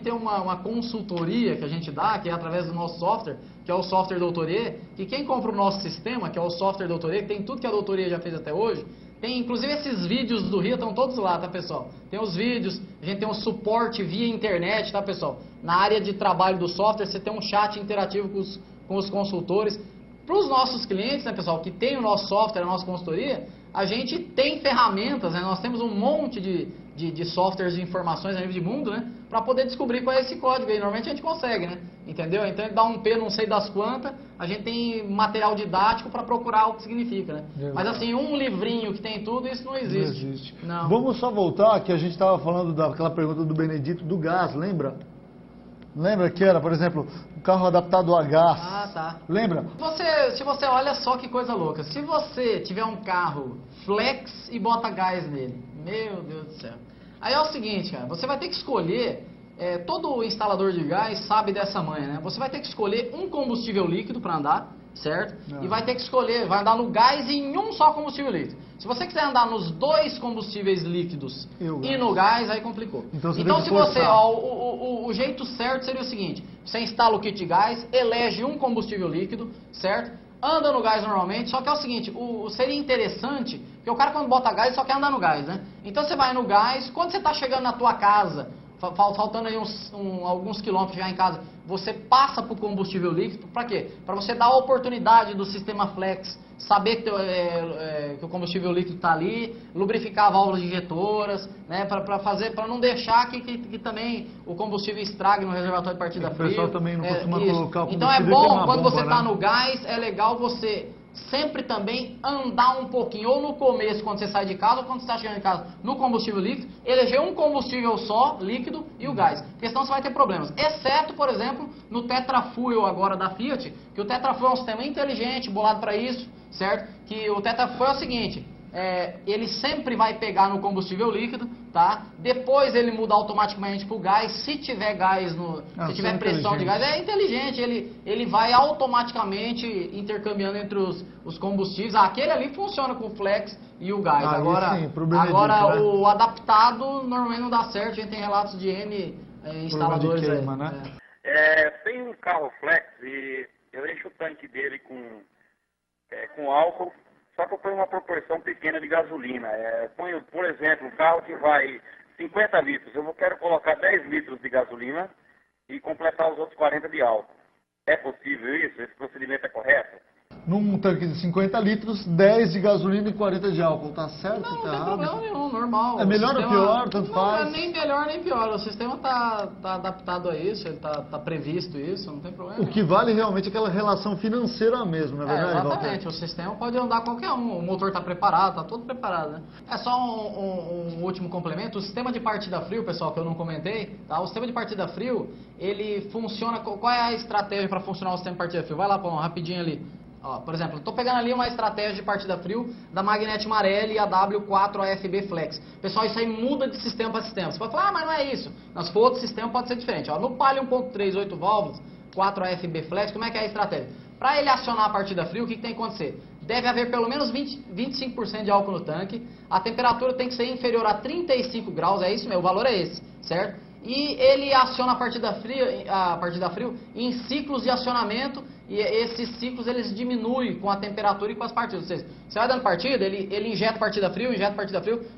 tem uma consultoria que a gente dá, que é através do nosso software, que é o software Doutorie, que quem compra o nosso sistema, que é o software Doutorie, que tem tudo que a Doutorie já fez até hoje, tem inclusive esses vídeos do RIA, estão todos lá, tá, pessoal? Tem os vídeos, a gente tem um suporte via internet, tá, pessoal? Na área de trabalho do software, você tem um chat interativo com os consultores. Para os nossos clientes, né, pessoal, que tem o nosso software, a nossa consultoria, a gente tem ferramentas, né? Nós temos um monte de softwares de informações a nível de mundo, né? Para poder descobrir qual é esse código aí. Normalmente a gente consegue, né? Entendeu? Então ele dá um P não sei das quantas, a gente tem material didático para procurar o que significa, né? Legal. Mas assim, um livrinho que tem tudo, isso não existe. Não existe. Não. Vamos só voltar, que a gente estava falando daquela pergunta do Benedito do gás, lembra? Lembra que era, por exemplo, o carro adaptado a gás? Ah, tá. Lembra? Se você olha só que coisa louca, se você tiver um carro flex e bota gás nele, meu Deus do céu. Aí é o seguinte, cara, você vai ter que escolher, todo instalador de gás sabe dessa manha, né? Você vai ter que escolher um combustível líquido para andar, certo? Não. E vai ter que escolher, vai andar no gás e em um só combustível líquido. Se você quiser andar nos dois combustíveis líquidos e no gás, aí complicou. Então você Então tem que se você, forçar. ó, o jeito certo seria o seguinte, você instala o kit de gás, elege um combustível líquido, certo? Anda no gás normalmente, só que é o seguinte, seria interessante, porque o cara quando bota gás só quer andar no gás, né? Então você vai no gás, quando você está chegando na tua casa, faltando aí alguns quilômetros já em casa, você passa para o combustível líquido, para quê? Para você dar a oportunidade do sistema flex saber que o combustível líquido está ali, lubrificar válvulas injetoras, né, para não deixar que também o combustível estrague no reservatório de partida fria. O pessoal também não costuma colocar o combustível. Então é que bom, uma quando bomba, você está né? no gás, é legal você sempre também andar um pouquinho, ou no começo, quando você sai de casa, ou quando você está chegando em casa, no combustível líquido, eleger um combustível só, líquido, e o gás. Porque senão você vai ter problemas. Exceto, por exemplo, no Tetrafuel agora da Fiat, que o Tetrafuel é um sistema inteligente, bolado para isso, certo? Que o Tetrafuel é o seguinte, ele sempre vai pegar no combustível líquido, tá? Depois ele muda automaticamente para o gás, se tiver gás, se tiver pressão de gás, é inteligente, ele vai automaticamente intercambiando entre os combustíveis. Aquele ali funciona com o flex e o gás. Agora, sim, pro Benedito, né? o adaptado normalmente não dá certo, a gente tem relatos de N instaladores. de queima, né? Tem um carro flex e eu encho o tanque dele com álcool, só que eu ponho uma proporção pequena de gasolina. Ponho, por exemplo, um carro que vai 50 litros, eu quero colocar 10 litros de gasolina e completar os outros 40 de álcool. É possível isso? Esse procedimento é correto? Num tanque de 50 litros, 10 de gasolina e 40 de álcool. Tá certo? Não, Tá não tem errado? problema nenhum, normal. É melhor ou pior, tanto não, faz? Não é nem melhor nem pior. O sistema tá adaptado a isso, ele tá previsto isso, não tem problema. O que vale realmente é aquela relação financeira mesmo, não é verdade, exatamente, Walter? o sistema pode andar qualquer um, o motor está preparado, está todo preparado, né? É só um último complemento, o sistema de partida frio, pessoal, que eu não comentei, tá? O sistema de partida frio, ele funciona, qual é a estratégia para funcionar o sistema de partida frio? Vai lá, Paulo, rapidinho ali. Ó, por exemplo, estou pegando ali uma estratégia de partida frio da Magnete Marelli e a W4 AFB Flex. Pessoal, isso aí muda de sistema para sistema. Você pode falar, mas não é isso. Mas se for outro sistema, pode ser diferente. Ó, no Palio 1.3, 8 válvulas, 4 AFB Flex, como é que é a estratégia? Para ele acionar a partida frio, o que tem que acontecer? Deve haver pelo menos 25% de álcool no tanque, a temperatura tem que ser inferior a 35 graus, é isso mesmo, o valor é esse, certo? E ele aciona a partida frio em ciclos de acionamento, e esses ciclos eles diminuem com a temperatura e com as partidas. Ou seja, você vai dando partida, ele injeta partida frio,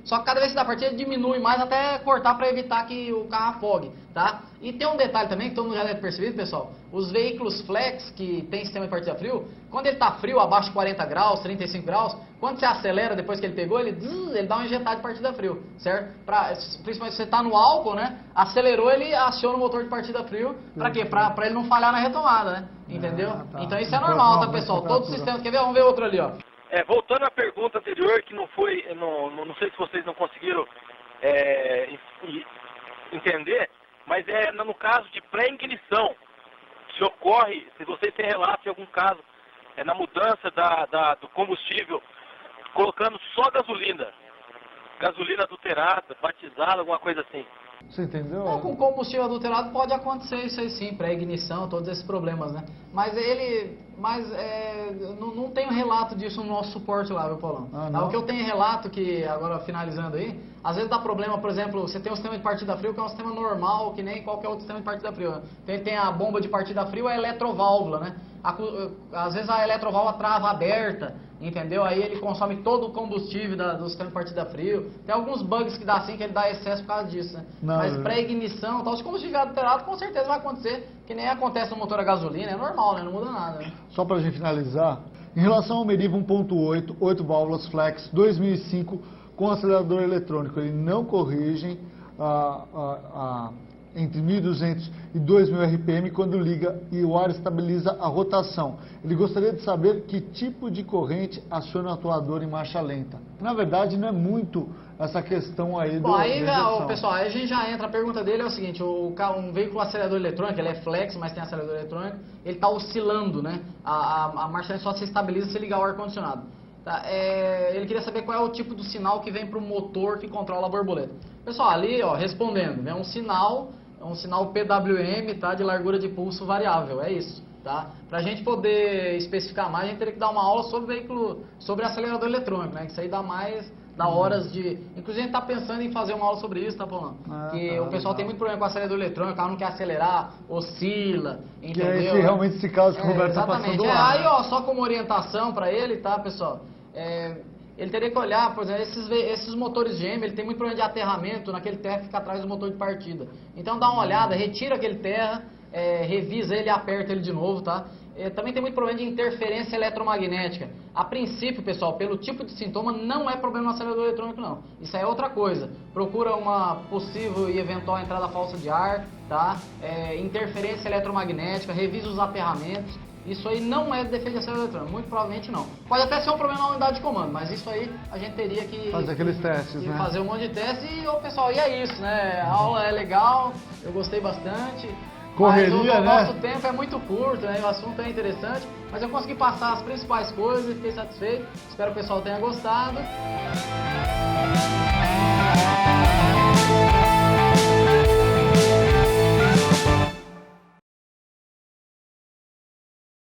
só que cada vez que dá partida ele diminui mais até cortar para evitar que o carro afogue, tá? E tem um detalhe também que todo mundo já deve ter percebido, pessoal, os veículos flex que tem sistema de partida frio, quando ele está frio, abaixo de 40 graus, 35 graus, Quando você acelera, depois que ele pegou, ele dá uma injetada de partida frio, certo? Principalmente se você está no álcool, né? Acelerou, ele aciona o motor de partida frio. Para quê? Para ele não falhar na retomada, né? Entendeu? Tá. Então isso é normal, tá, pessoal? Todos os sistemas... Quer ver? Vamos ver outro ali, ó. Voltando à pergunta anterior, que não foi, não sei se vocês não conseguiram entender, mas no caso de pré-ignição, se ocorre, se vocês têm relato de algum caso, na mudança do combustível, colocando só gasolina adulterada, batizada, alguma coisa assim. Você entendeu? Com combustível adulterado pode acontecer isso aí sim, pré-ignição, todos esses problemas, né? Mas não tem um relato disso no nosso suporte lá, viu, Paulão? O que eu tenho relato que, agora finalizando aí, às vezes dá problema, por exemplo, você tem um sistema de partida frio que é um sistema normal, que nem qualquer outro sistema de partida frio. Né? Tem a bomba de partida frio, a eletroválvula, né? Às vezes a eletroválvula trava aberta, entendeu? Aí ele consome todo o combustível do sistema de partida frio. Tem alguns bugs que dá assim, que ele dá excesso por causa disso, né? Mas pré-ignição, tal, se o combustível adulterado, com certeza vai acontecer, que nem acontece no motor a gasolina, é normal, né? Não muda nada, né? Só para a gente finalizar, em relação ao Meriva 1.8, 8 válvulas flex 2005 com acelerador eletrônico, ele não corrigem entre 1.200 e 2.000 RPM quando liga e o ar estabiliza a rotação. Ele gostaria de saber que tipo de corrente aciona o atuador em marcha lenta. Na verdade, não é muito essa questão aí do... Bom, aí, pessoal, aí a gente já entra, a pergunta dele é o seguinte, um veículo acelerador eletrônico, ele é flex, mas tem acelerador eletrônico, ele está oscilando, né? A marcha lenta só se estabiliza se ligar o ar-condicionado. Tá, ele queria saber qual é o tipo do sinal que vem para o motor que controla a borboleta. Pessoal, ali, ó, respondendo, é um sinal PWM, tá, de largura de pulso variável, é isso, tá? Para a gente poder especificar mais, a gente teria que dar uma aula sobre veículo, sobre acelerador eletrônico, né? Que isso aí dá horas de... Inclusive a gente está pensando em fazer uma aula sobre isso, tá, Paulão? O pessoal tem muito problema com acelerador eletrônico, o carro não quer acelerar, oscila, entendeu? Que é realmente esse caso que o Roberto está passando lá. Aí, ó, só como orientação para ele, tá, pessoal? Ele teria que olhar, por exemplo, esses motores GM, ele tem muito problema de aterramento naquele terra que fica atrás do motor de partida. Então dá uma olhada, retira aquele terra, revisa ele e aperta ele de novo, tá? Também tem muito problema de interferência eletromagnética. A princípio, pessoal, pelo tipo de sintoma, não é problema no acelerador eletrônico, não. Isso aí é outra coisa. Procura uma possível e eventual entrada falsa de ar, tá? Interferência eletromagnética, revisa os aterramentos. Isso aí não é defeito de acelerador eletrônico, muito provavelmente não. Pode até ser um problema na unidade de comando, mas isso aí a gente teria que... Fazer aqueles testes, né? Fazer um monte de testes e, pessoal, e é isso, né? A aula é legal, eu gostei bastante. Correria, mas o né? nosso tempo é muito curto, né? O assunto é interessante, mas eu consegui passar as principais coisas, fiquei satisfeito. Espero que o pessoal tenha gostado.